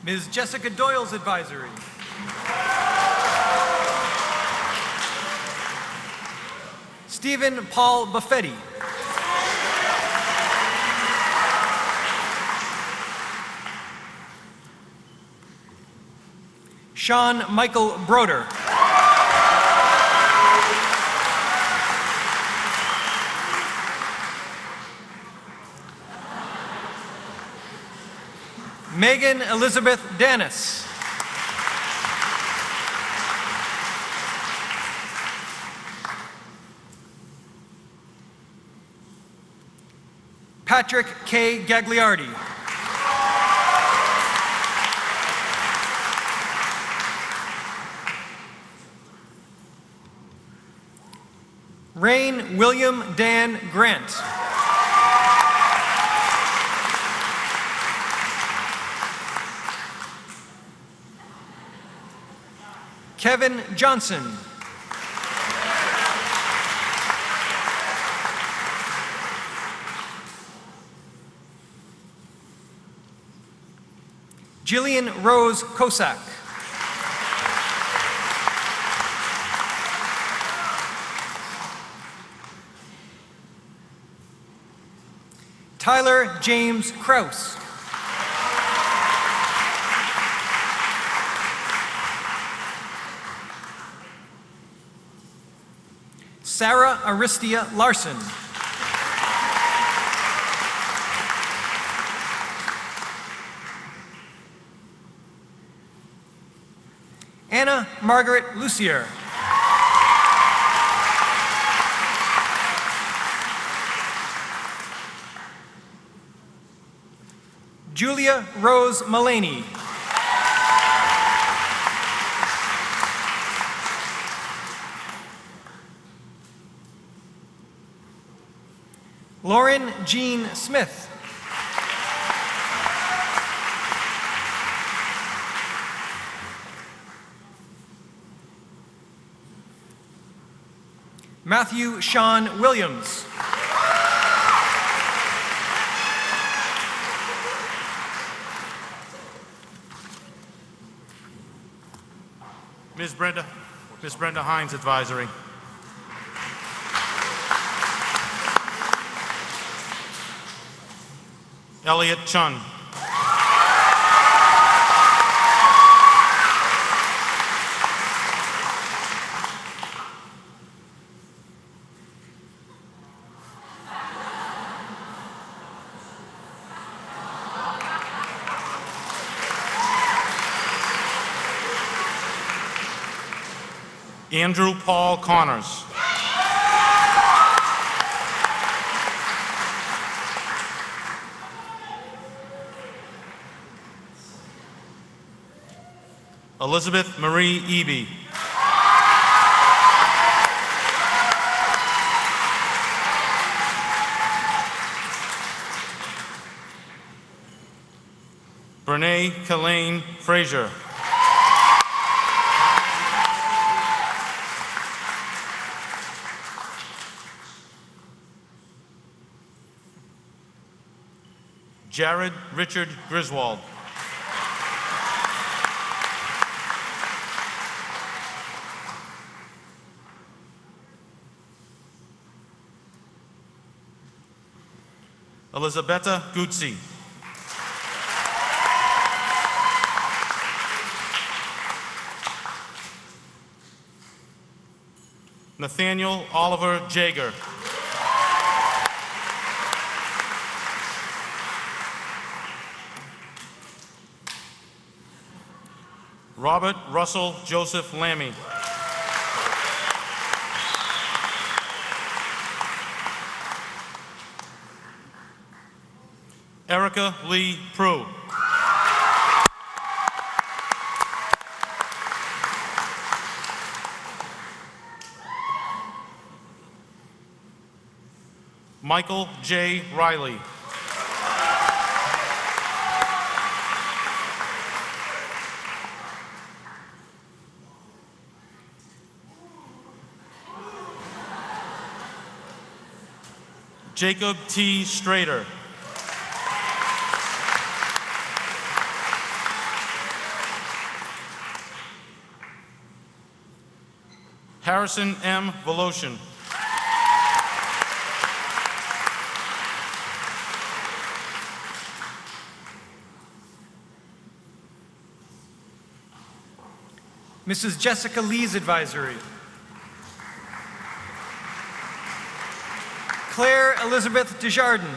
Ms. Jessica Doyle's advisory. Stephen Paul Buffetti. Sean Michael Broder. Megan Elizabeth Dennis. Patrick K. Gagliardi. Rain William Dan Grant. Kevin Johnson. Jillian Rose Kosak. Tyler James Kraus. Sarah Aristia Larson. Anna Margaret Lucier. Julia Rose Mullaney. Lauren Jean Smith. Matthew Sean Williams. Ms. Brenda Hines, advisory. Elliot Chun. Andrew Paul Connors. Elizabeth Marie Eby. Brene Kalaine Frazier. Jared Richard Griswold. Elizabetta Guzzi. Nathaniel Oliver Jager. Robert Russell Joseph Lammy. Erica Lee Prue. Michael J. Riley. Jacob T. Strader. Harrison M. Voloshin. Mrs. Jessica Lee's advisory. Claire Elizabeth Desjardins.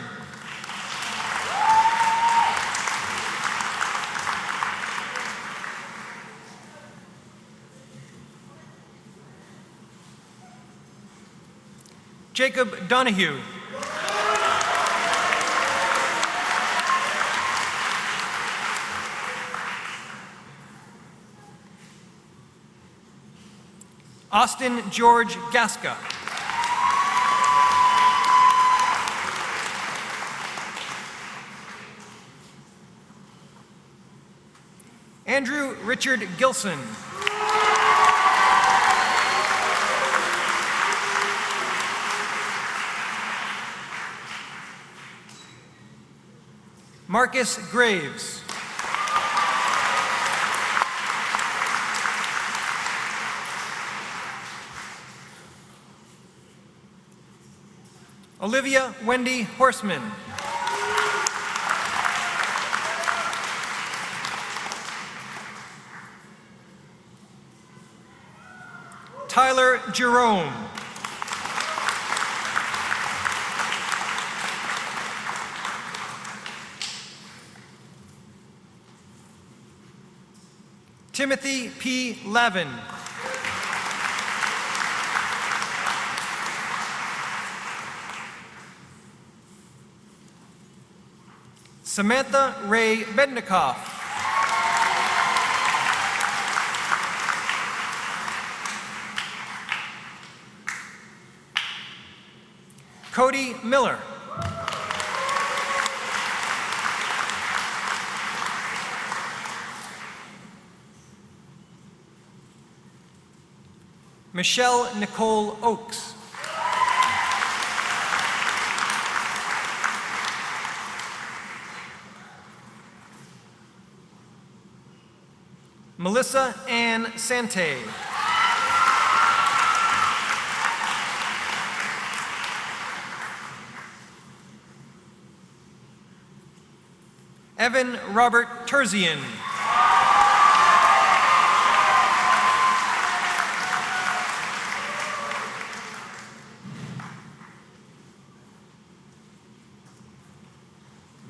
Jacob Donahue. Austin George Gasca. Andrew Richard Gilson. Marcus Graves. Olivia Wendy Horseman. Tyler Jerome. Timothy P. Lavin. Samantha Ray Bednikoff. Cody Miller. Michelle Nicole Oakes. Melissa Ann Sante. Evan Robert Terzian.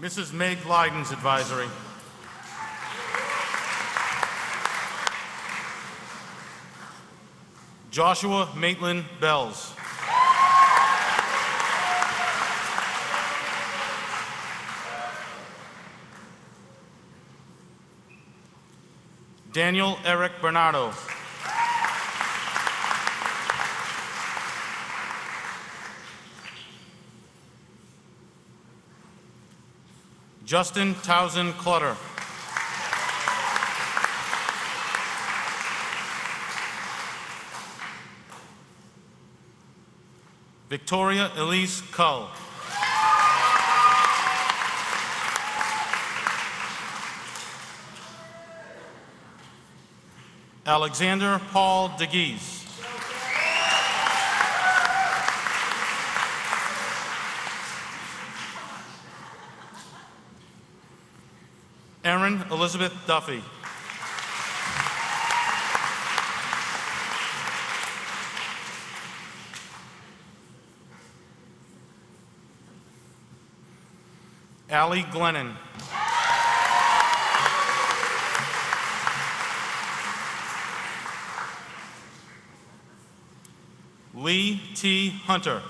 Mrs. Meg Lyden's advisory. Joshua Maitland Bells. Daniel Eric Bernardo. Justin Townsend Clutter. Victoria Elise Cull. Alexander Paul DeGeese. Erin Elizabeth Duffy. Allie Glennon. Lee T. Hunter.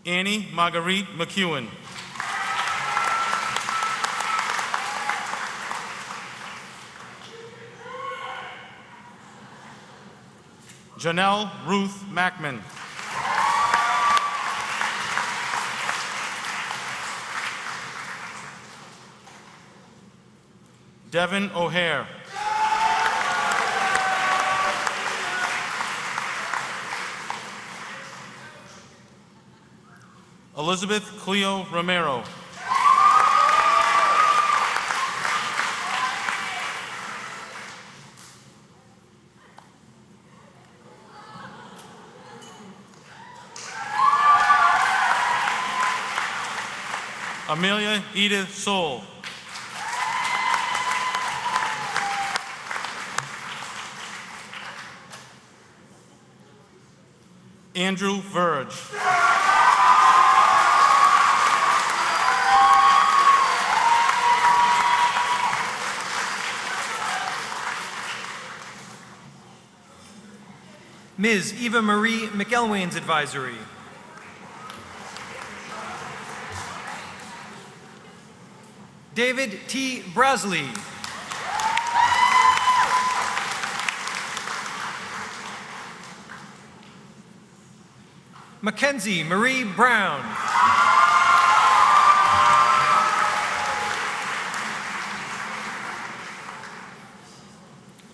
Annie Marguerite McEwen. Janelle Ruth Mackman. Devin O'Hare. Elizabeth Cleo Romero. Amelia Edith Soul. Andrew Verge. Ms. Eva Marie McElwain's advisory. David T. Brasley. Mackenzie Marie Brown.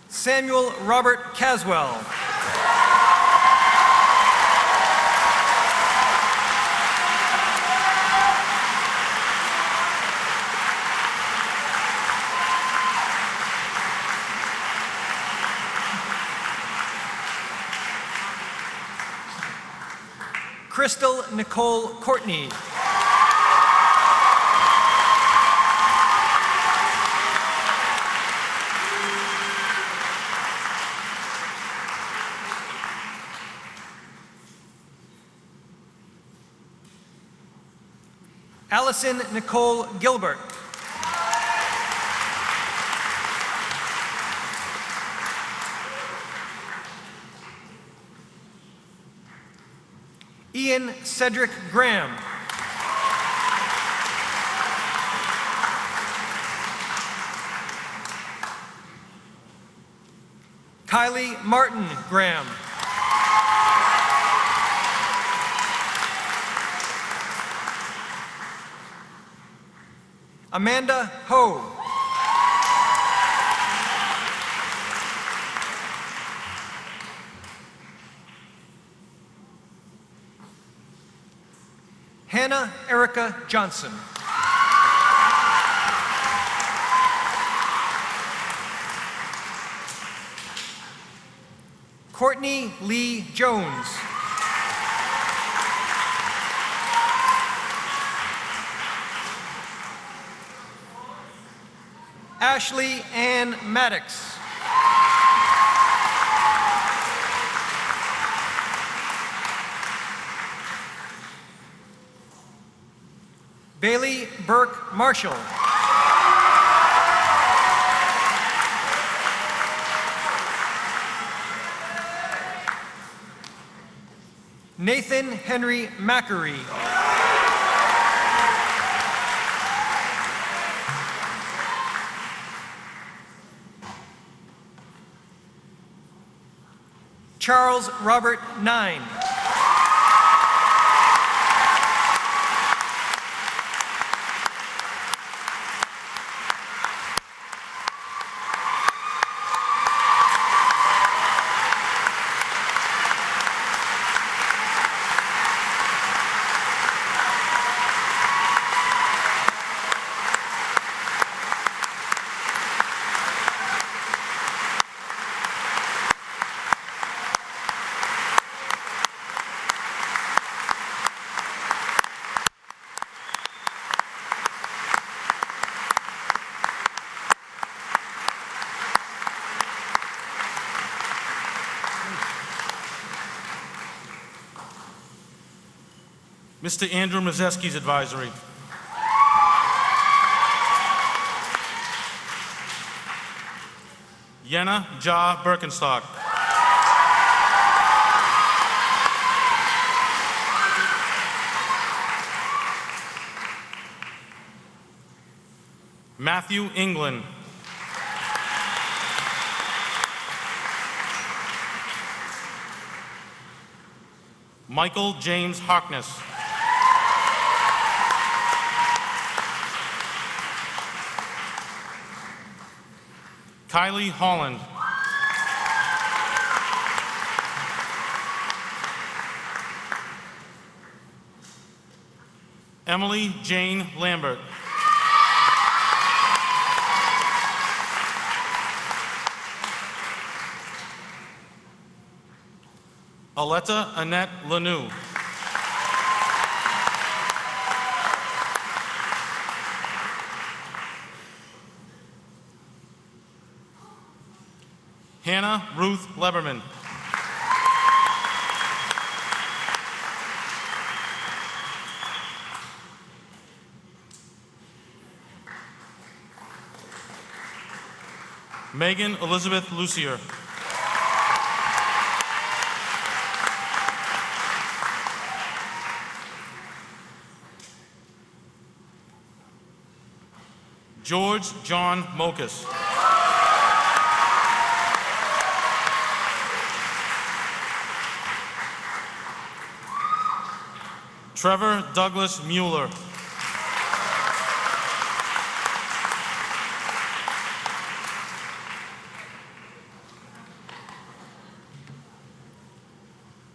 Samuel Robert Caswell. Crystal Nicole Courtney. Allison Nicole Gilbert. Ian Cedric Graham. Kylie Martin Graham. Amanda Ho. Hannah Erica Johnson. Courtney Lee Jones. Ashley Ann Maddox. Bailey Burke Marshall. Nathan Henry Mackery. Charles Robert Nine. Mr. Andrew Mazeski's advisory. Yenna Ja Birkenstock. Matthew England. Michael James Harkness. Kylie Holland. Emily Jane Lambert. Aletta Annette Lanou. Hannah Ruth Leberman. Megan Elizabeth Lucier. George John Mokas. Trevor Douglas Mueller.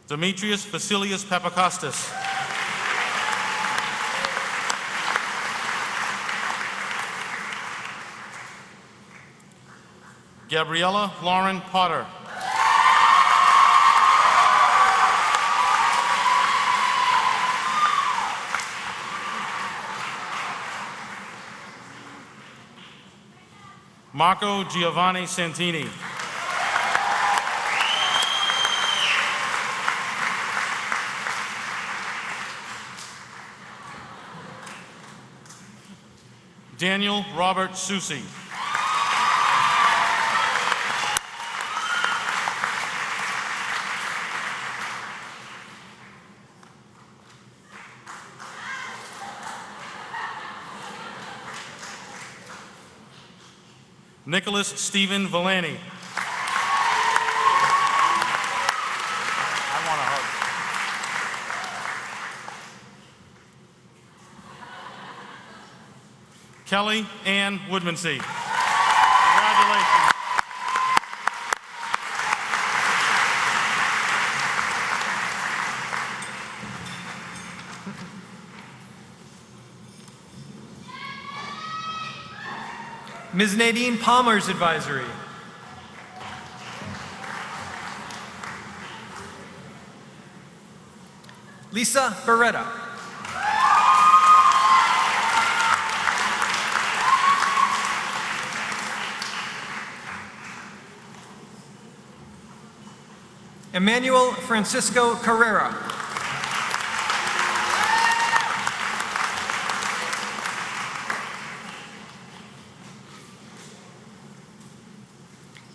Demetrius Vasilius Papakostas. Gabriella Lauren Potter. Marco Giovanni Santini. Daniel Robert Susi. Nicholas Stephen Villani. I want a hug. Kelly Ann Woodmansee. Congratulations. Ms. Nadine Palmer's advisory. Lisa Beretta. Emmanuel Francisco Carrera.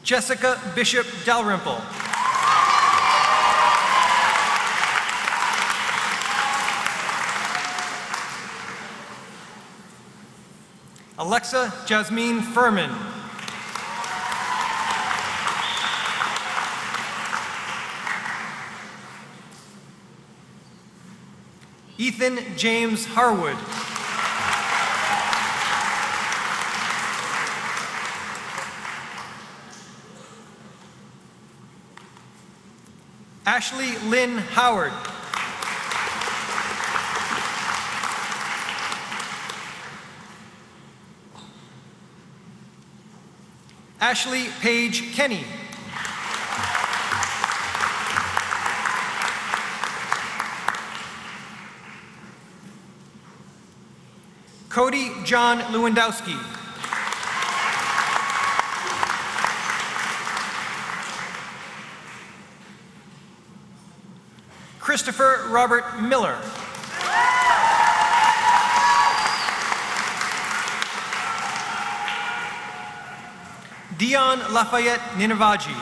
Jessica Bishop Dalrymple. Alexa Jasmine Furman. Ethan James Harwood. Ashley Lynn Howard. Ashley Paige Kenny. Cody John Lewandowski. Christopher Robert Miller. Dion Lafayette Ninavaji.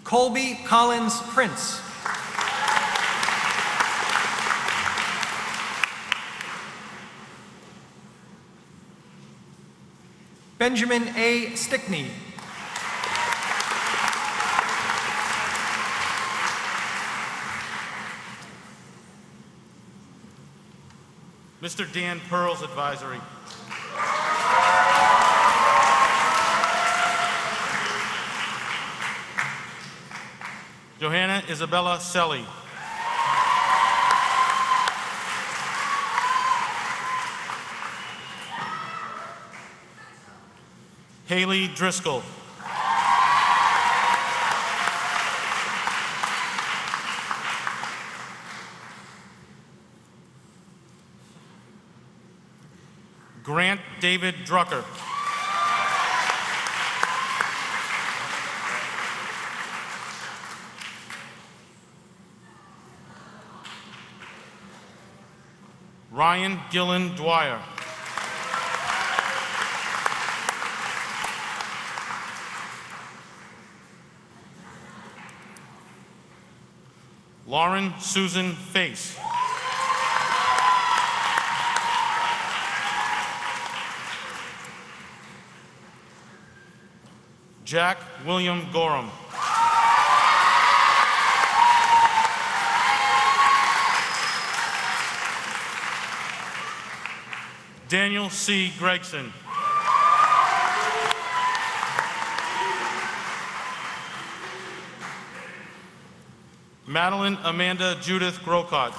Colby Collins Prince. Benjamin A. Stickney. Mr. Dan Pearl's advisory. Johanna Isabella Selly. Haley Driscoll. Grant David Drucker. Ryan Gillen Dwyer. Lauren Susan Face. Jack William Gorham. Daniel C. Gregson. Madeline Amanda Judith Grocott.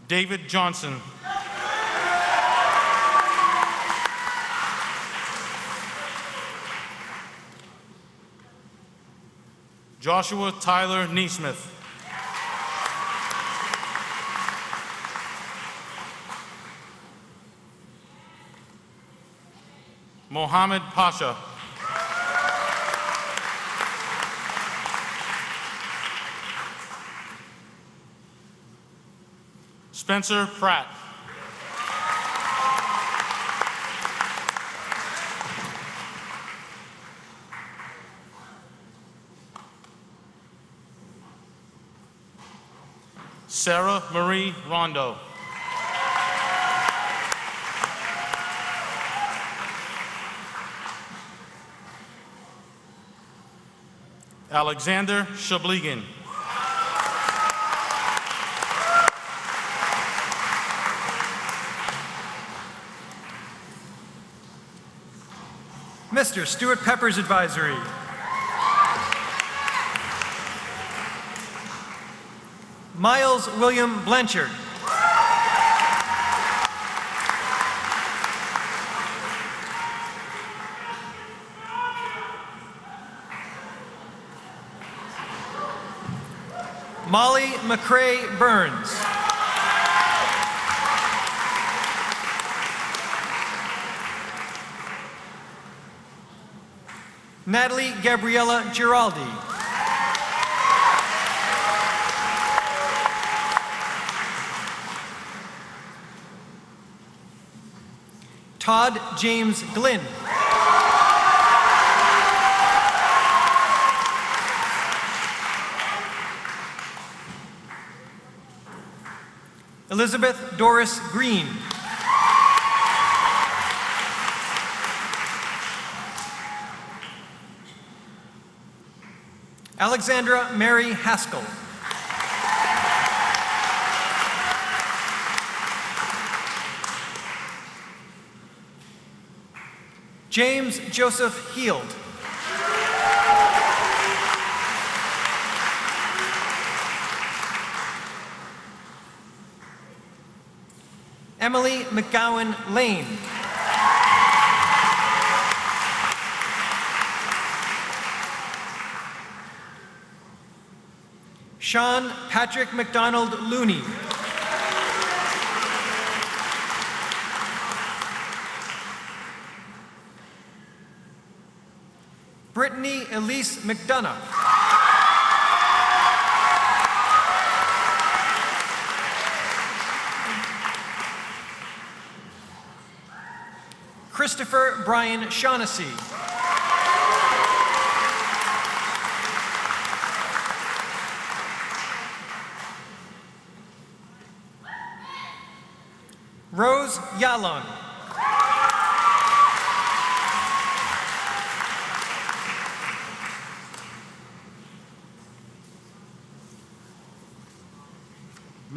David Johnson. Joshua Tyler Neesmith. Mohammed Pasha. Spencer Pratt. Sarah Marie Rondo. Alexander Shabligin. Mr. Stuart Pepper's advisory. Miles William Blanchard. Molly McCrae Burns. Natalie Gabriella Giraldi. Todd James Glynn. Elizabeth Doris Green. Alexandra Mary Haskell. James Joseph Heald. Emily McGowan Lane. Sean Patrick McDonald Looney. Brittany Elise McDonough. Christopher Brian Shaughnessy. Rose Yalong.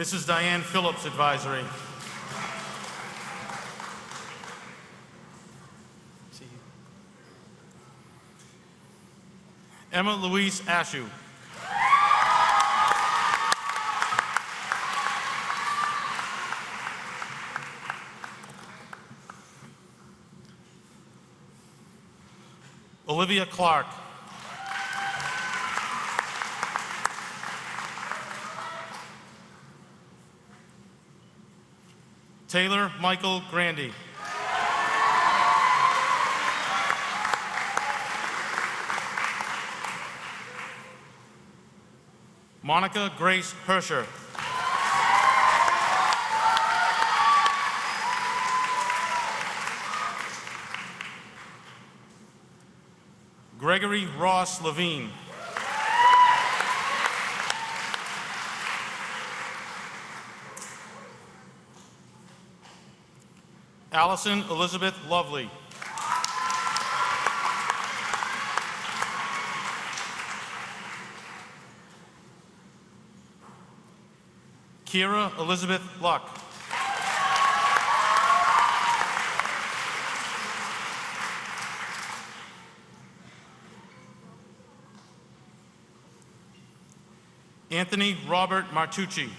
Mrs. Diane Phillips Advisory. Emma Louise Ashew. Olivia Clark. Taylor Michael Grandy. Monica Grace Hersher. Gregory Ross Levine. Allison Elizabeth Lovely. Kira Elizabeth Luck. Anthony Robert Martucci.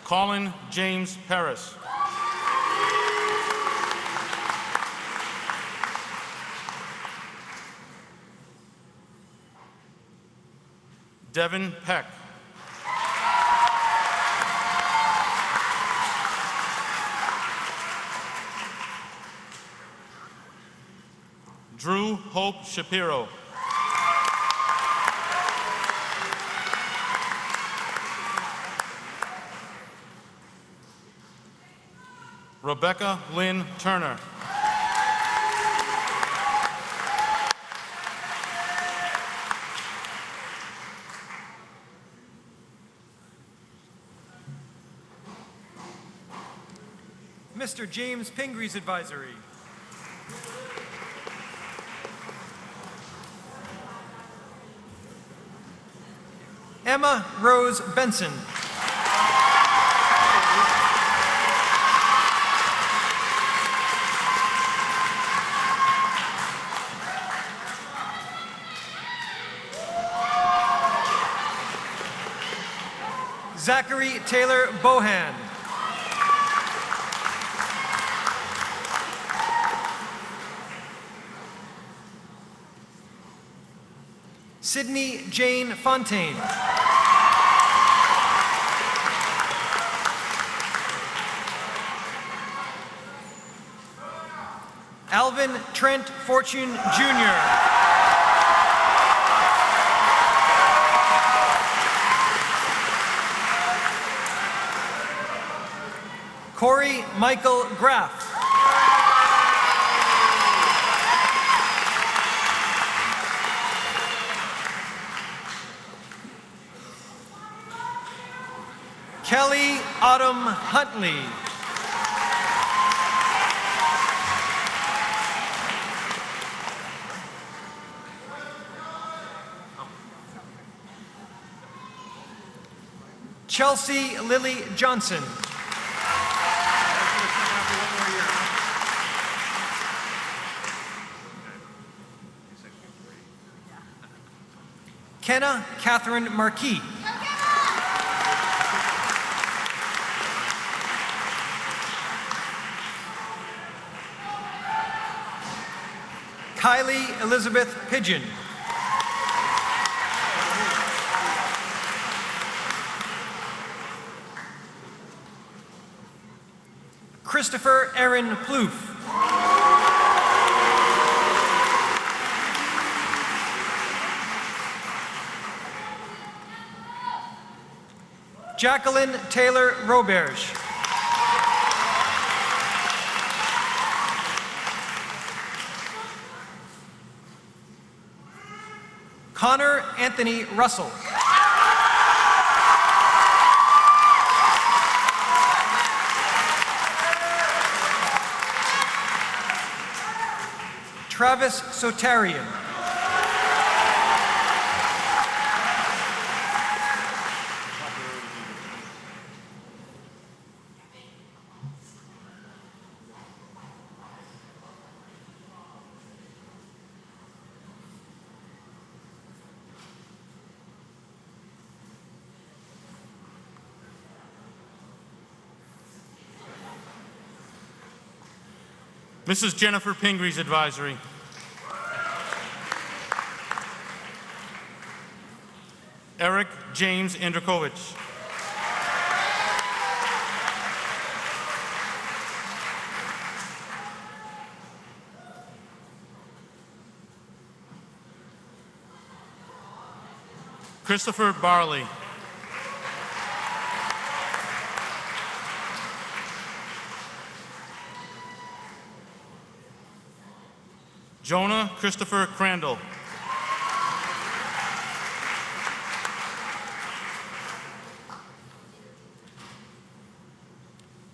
Colin James Paris. Devin Peck. Drew Hope Shapiro. Rebecca Lynn Turner. Mr. James Pingree's Advisory. Emma Rose Benson. Zachary Taylor Bohan. Sydney Jane Fontaine. Alvin Trent Fortune Jr. Corey Michael Graff. Kelly Autumn Huntley. Chelsea Lily Johnson. Kenna Catherine Marquis. Kylie Elizabeth Pigeon. Christopher Aaron Plouffe. Jacqueline Taylor Roberge. Connor Anthony Russell. Travis Sotarian. Mrs. Jennifer Pingree's advisory. Eric James Andrikovich. Christopher Barley. Jonah Christopher Crandall.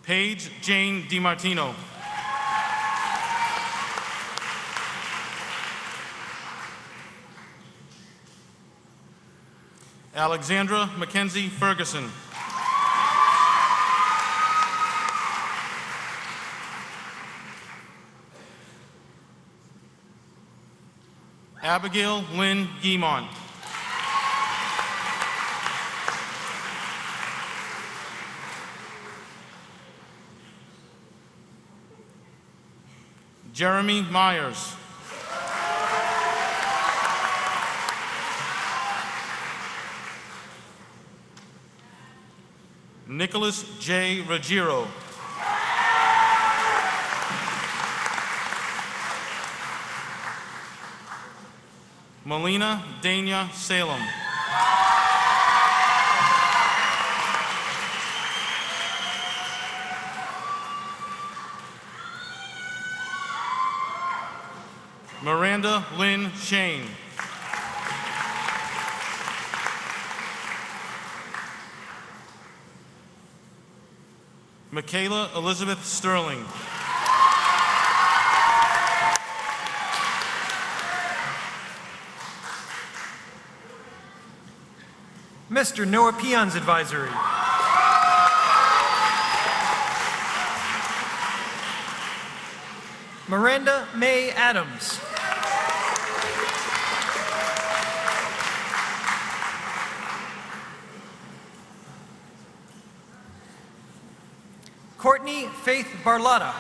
Paige Jane DiMartino. Alexandra Mackenzie Ferguson. Abigail Lynn Guimont. Jeremy Myers. Nicholas J. Ruggiero. Melina Dania Salem. Miranda Lynn Shane. Michaela Elizabeth Sterling. Mr. Noah Peon's advisory. Miranda May Adams. Courtney Faith Barlotta.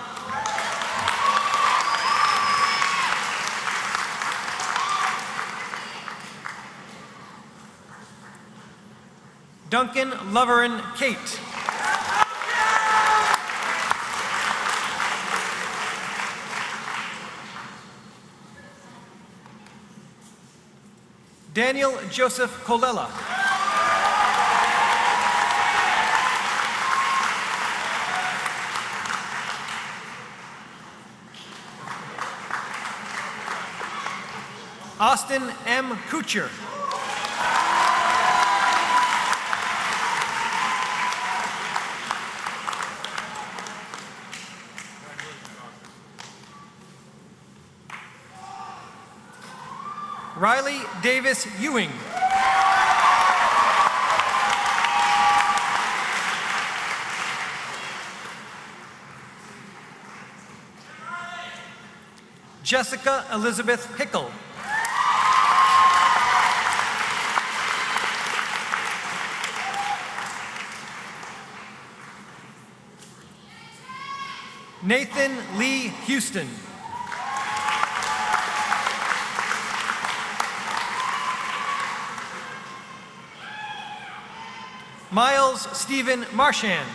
Duncan Loverin Kate. Daniel Joseph Colella. Austin M. Kucher. Riley Davis Ewing. Jessica Elizabeth Hickle. Nathan Lee Houston. Miles Stephen Marchand.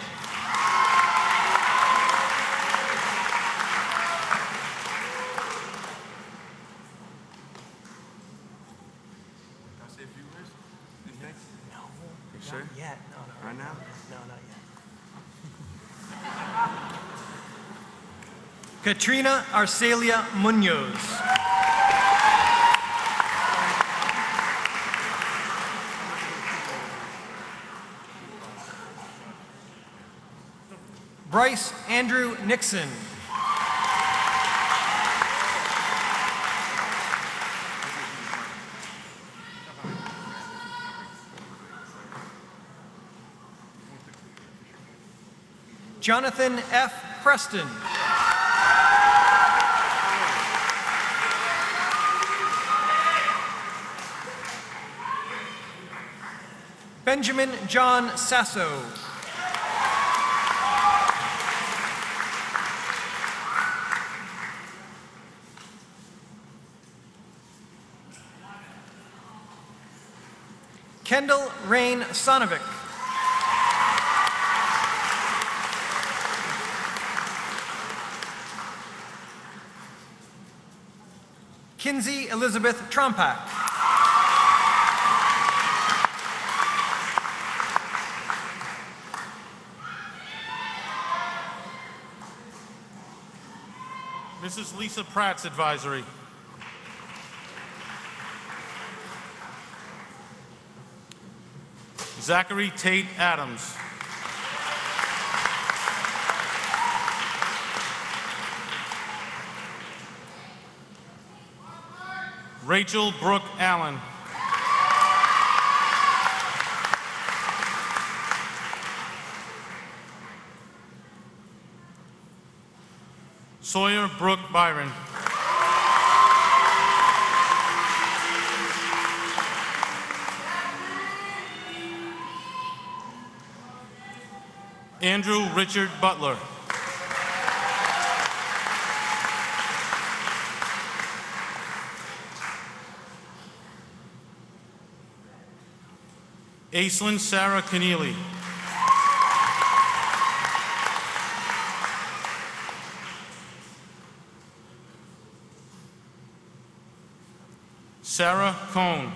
Sure? Not yet. No, Right now? No, not yet. Katrina Arcelia Munoz. Bryce Andrew Nixon. Jonathan F. Preston. Benjamin John Sasso. Kendall Rain Sonovic. Kinsey Elizabeth Trompak. Mrs. Lisa Pratt's advisory. Zachary Tate Adams. Rachel Brooke Allen. Sawyer Brooke Byron. Andrew Richard Butler. Aislinn Sarah Keneally. Sarah Cohn.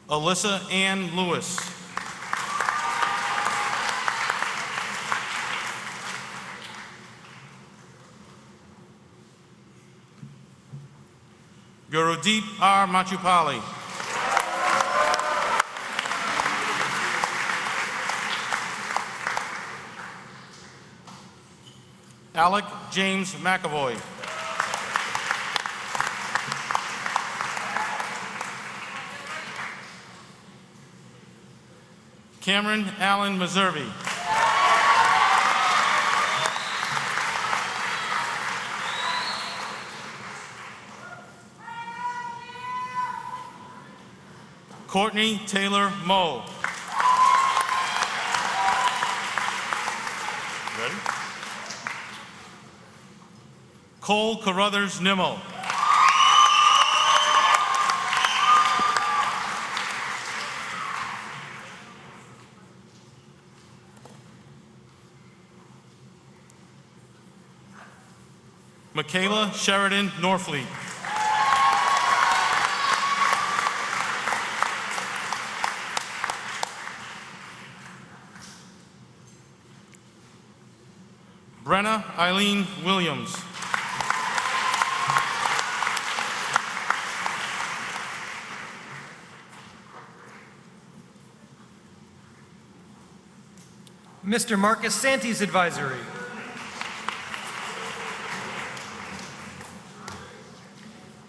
Alyssa Ann Lewis. Gurudeep R. Machupali. Alec James McAvoy. Cameron Allen Meservey. Courtney Taylor Moe. Ready? Cole Carruthers Nimmo. Michaela Sheridan Norfleet. Brenna Eileen Williams. Mr. Marcus Santi's advisory.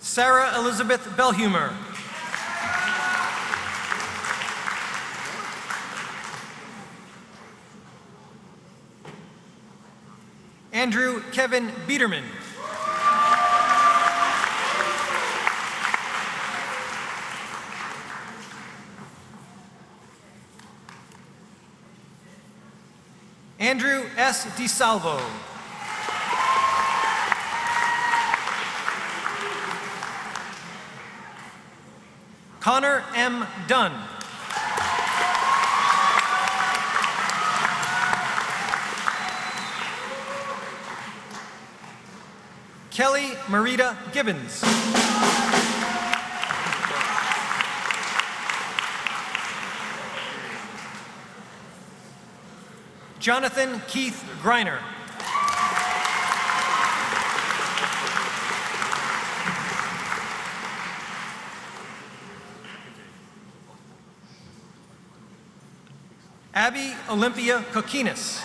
Sarah Elizabeth Belhumer. Andrew Kevin Biederman. Andrew S. DiSalvo. Connor M. Dunn. Kelly Marita Gibbons. Jonathan Keith Greiner. Abby Olympia Kokinis.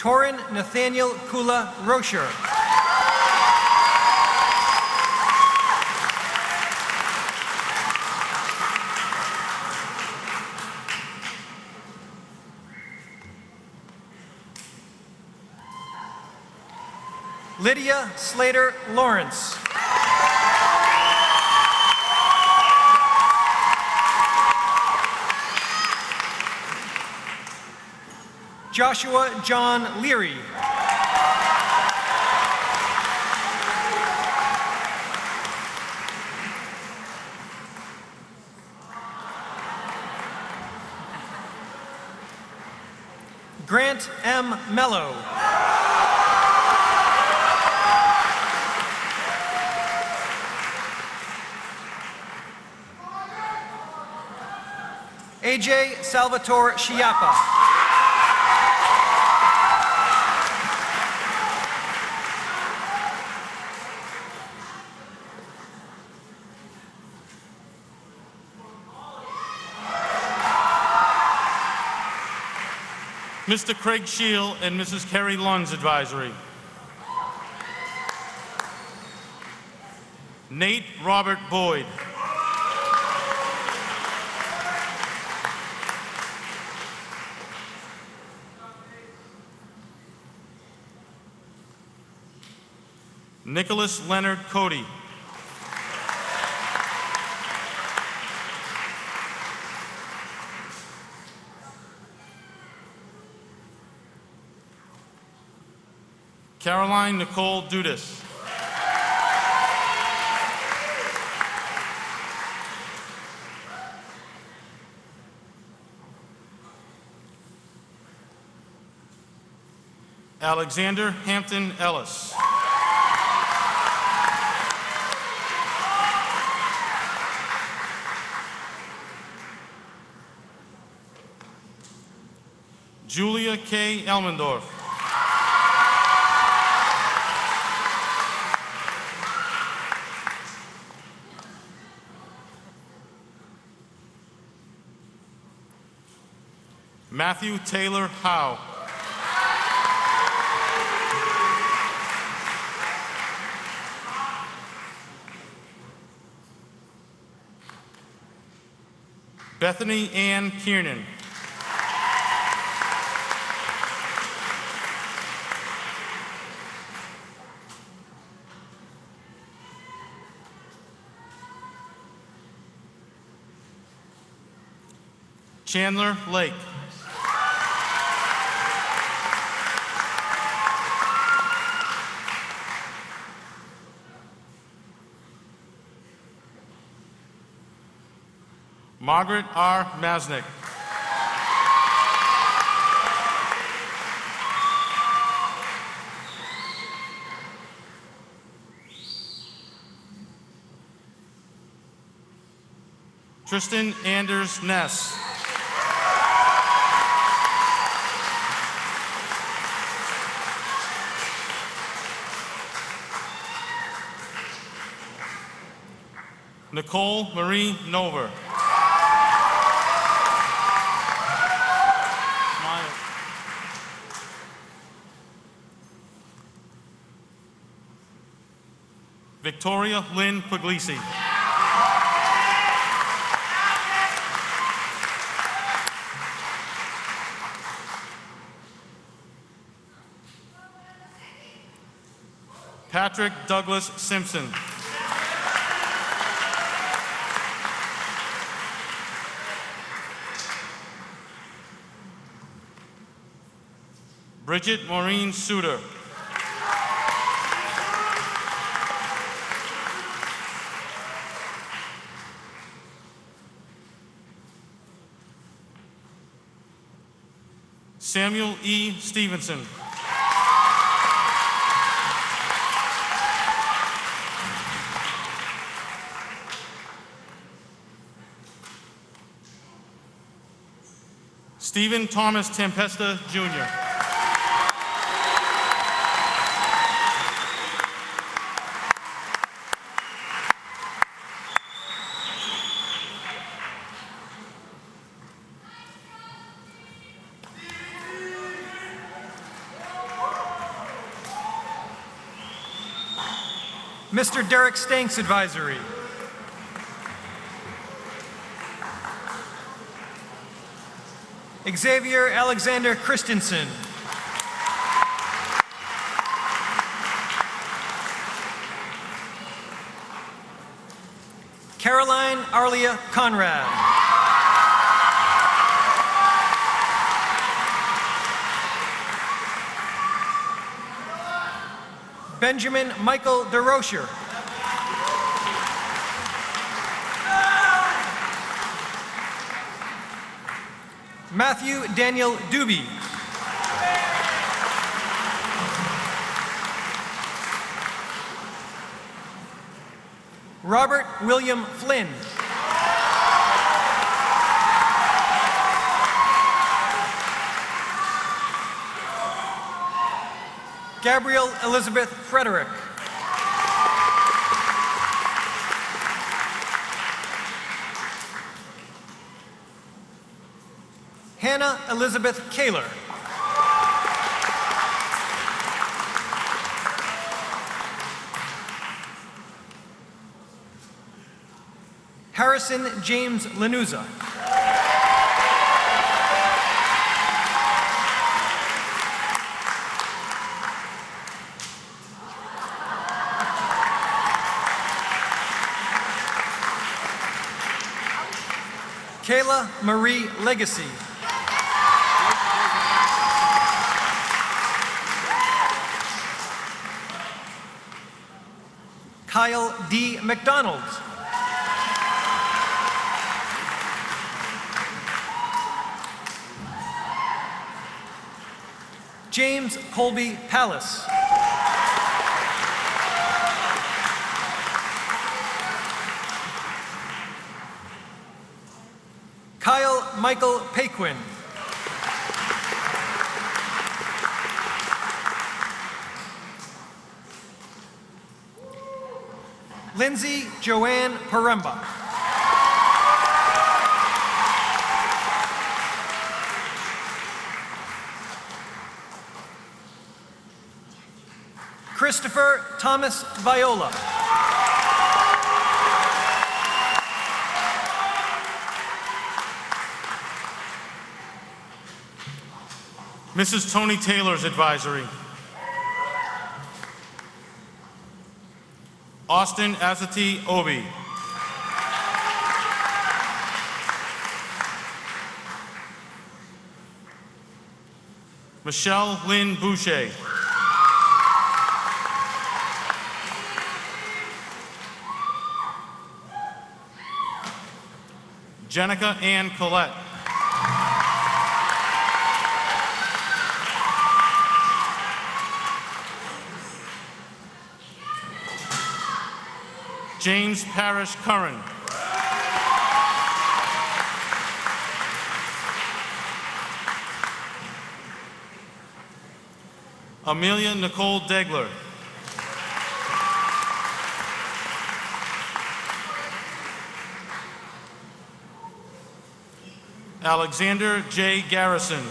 Torin Nathaniel Kula Rocher. Lydia Slater Lawrence. Joshua John Leary. Grant M. Mello. AJ Salvatore Chiappa. Mr. Craig Shield and Mrs. Kerry Lund's advisory. Nate Robert Boyd. Nicholas Leonard Cody. Caroline Nicole Dudas. Alexander Hampton Ellis. Julia K. Elmendorf. Matthew Taylor Howe. Bethany Ann Kiernan. Chandler Lake. Margaret R. Masnick. Tristan Anders Ness. Nicole Marie Nover. Smile. Victoria Lynn Puglisi. Patrick Douglas Simpson. Bridget Maureen Suter. Samuel E. Stevenson. Stephen Thomas Tempesta, Jr. Mr. Derek Stanks Advisory. Xavier Alexander Christensen. Caroline Arlia Conrad. Benjamin Michael DeRocher. Matthew Daniel Doobie. Robert William Flynn. Gabrielle Elizabeth Frederick. Hannah Elizabeth Kaler. Harrison James Lanuza. Kayla Marie Legacy. Kyle D. McDonald. James Colby Pallas. Kyle Michael Paquin. Lindsay Joanne Paremba. Christopher Thomas Viola. Mrs. Tony Taylor's advisory. Austin Azati Obi. Michelle Lynn Boucher. Jenica Ann Collette. James Parrish Curran. Amelia Nicole Degler. Alexander J. Garrison.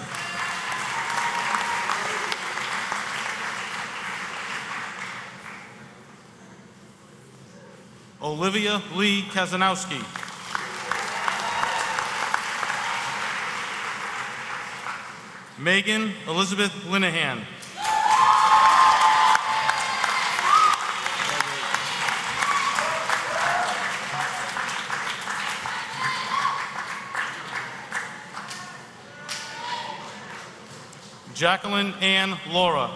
Olivia Lee Kazanowski. Megan Elizabeth Linehan. Jacqueline Ann Laura.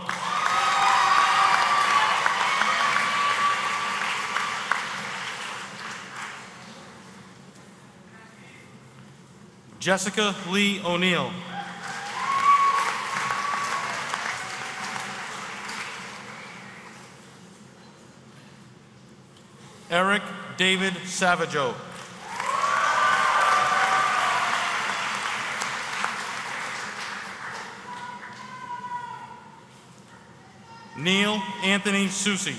Jessica Lee O'Neill. Eric David Savageau. Neil Anthony Susi.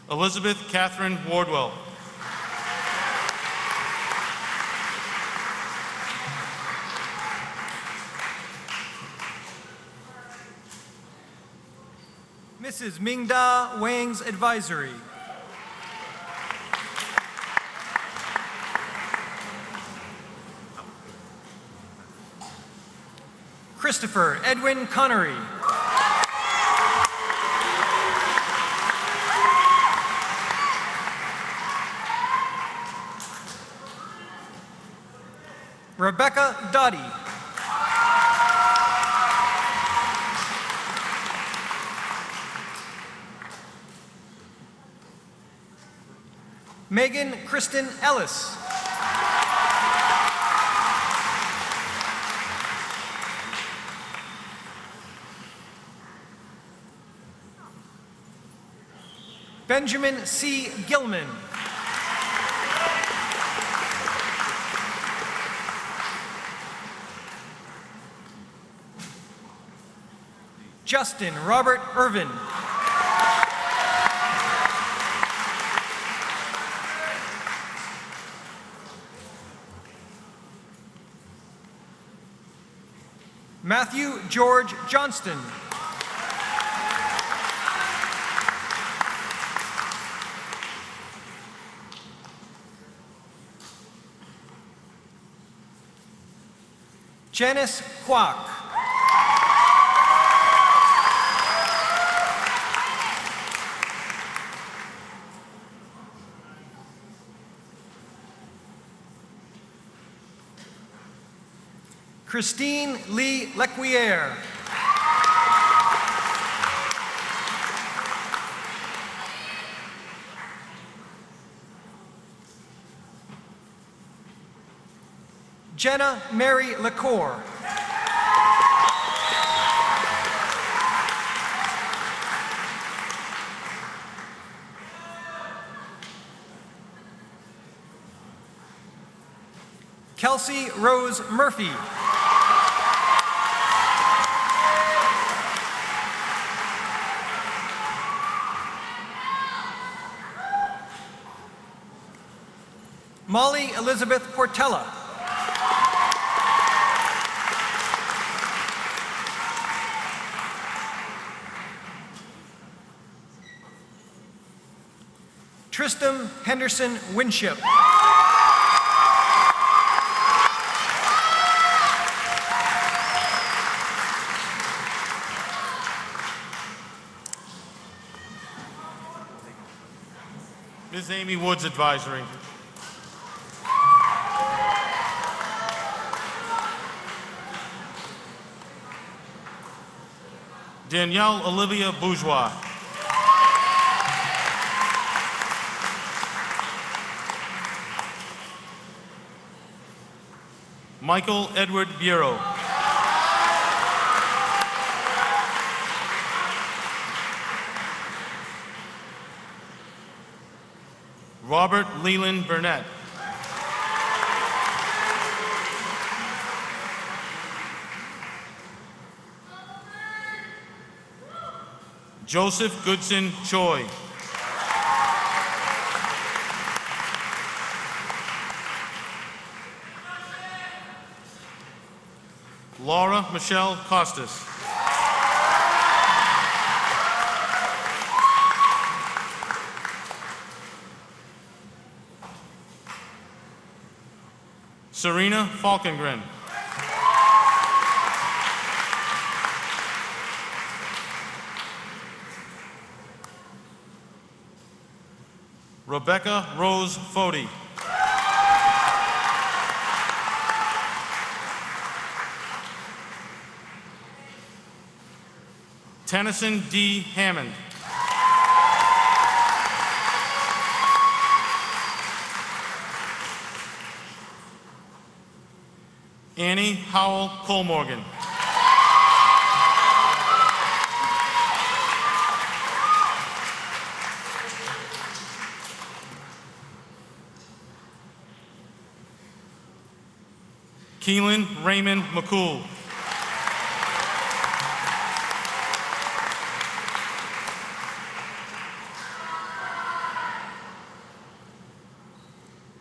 Elizabeth Catherine Wardwell. Mrs. Mingda Wang's advisory. Christopher Edwin Connery. Rebecca Dottie. Megan Kristen Ellis. Benjamin C. Gilman. Justin Robert Irvin. Matthew George Johnston. Janice Kwok. Christine Lee Lequier. Jenna Mary LaCour. Kelsey Rose Murphy. Molly Elizabeth Portella. Tristam Henderson Winship. Ms. Amy Woods advisory. Danielle Olivia Bourgeois. Michael Edward Bureau. Robert Leland Burnett. Joseph Goodson Choi. Laura Michelle Costas. Serena Falkengren. Rebecca Rose Fody. Tennyson D. Hammond. Annie Howell Colmorgan. Keelan Raymond McCool.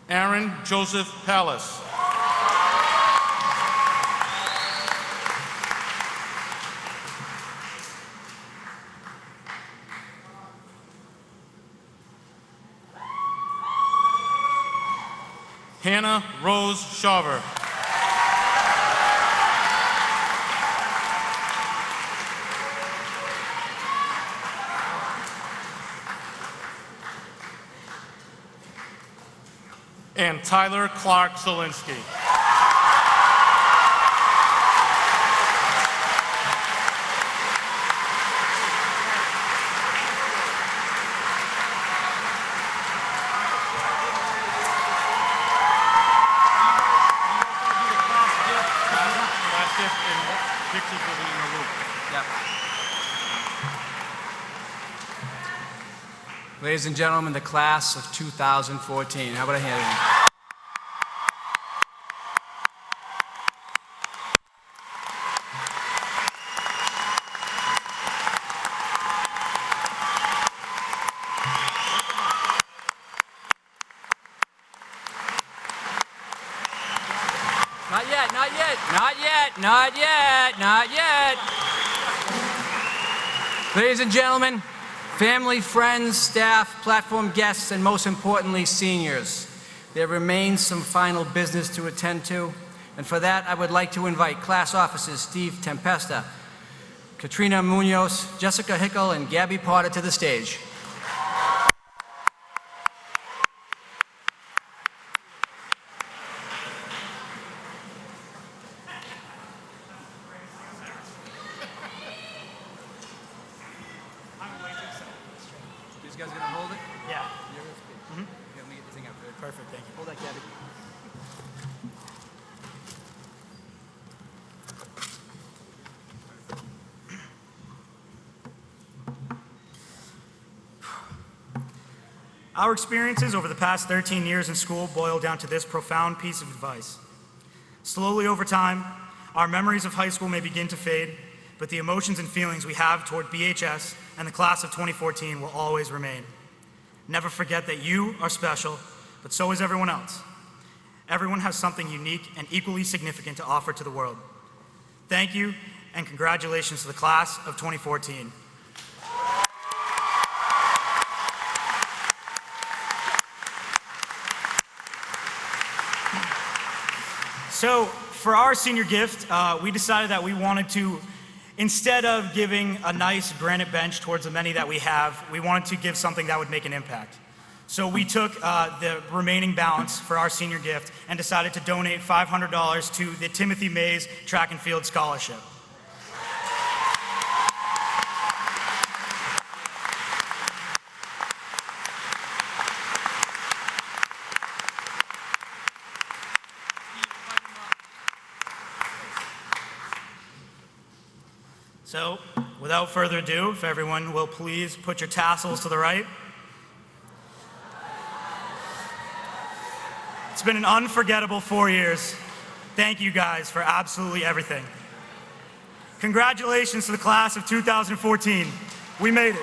Aaron Joseph Pallas. Hannah Rose Shaver. And Tyler Clark Solinsky. Ladies and gentlemen, the class of 2014. How about a hand? Not yet, not yet, not yet, not yet, not yet. Ladies and gentlemen, family, friends, staff, platform guests, and most importantly, seniors, there remains some final business to attend to, and for that, I would like to invite class officers Steve Tempesta, Katrina Munoz, Jessica Hickel, and Gabby Potter to the stage. You guys gonna hold it? Yeah. You're gonna speak. Let me get this thing up good. Perfect, thank you. Hold that, Gabby. Our experiences over the past 13 years in school boil down to this profound piece of advice. Slowly over time, our memories of high school may begin to fade, but the emotions and feelings we have toward BHS and the class of 2014 will always remain. Never forget that you are special, but so is everyone else. Everyone has something unique and equally significant to offer to the world. Thank you, and congratulations to the class of 2014. So, for our senior gift, we decided that we wanted to, instead of giving a nice granite bench towards the many that we have, we wanted to give something that would make an impact. So we took the remaining balance for our senior gift and decided to donate $500 to the Timothy Mays Track and Field Scholarship. So, without further ado, if everyone will please put your tassels to the right. It's been an unforgettable 4 years. Thank you guys for absolutely everything. Congratulations to the class of 2014. We made it.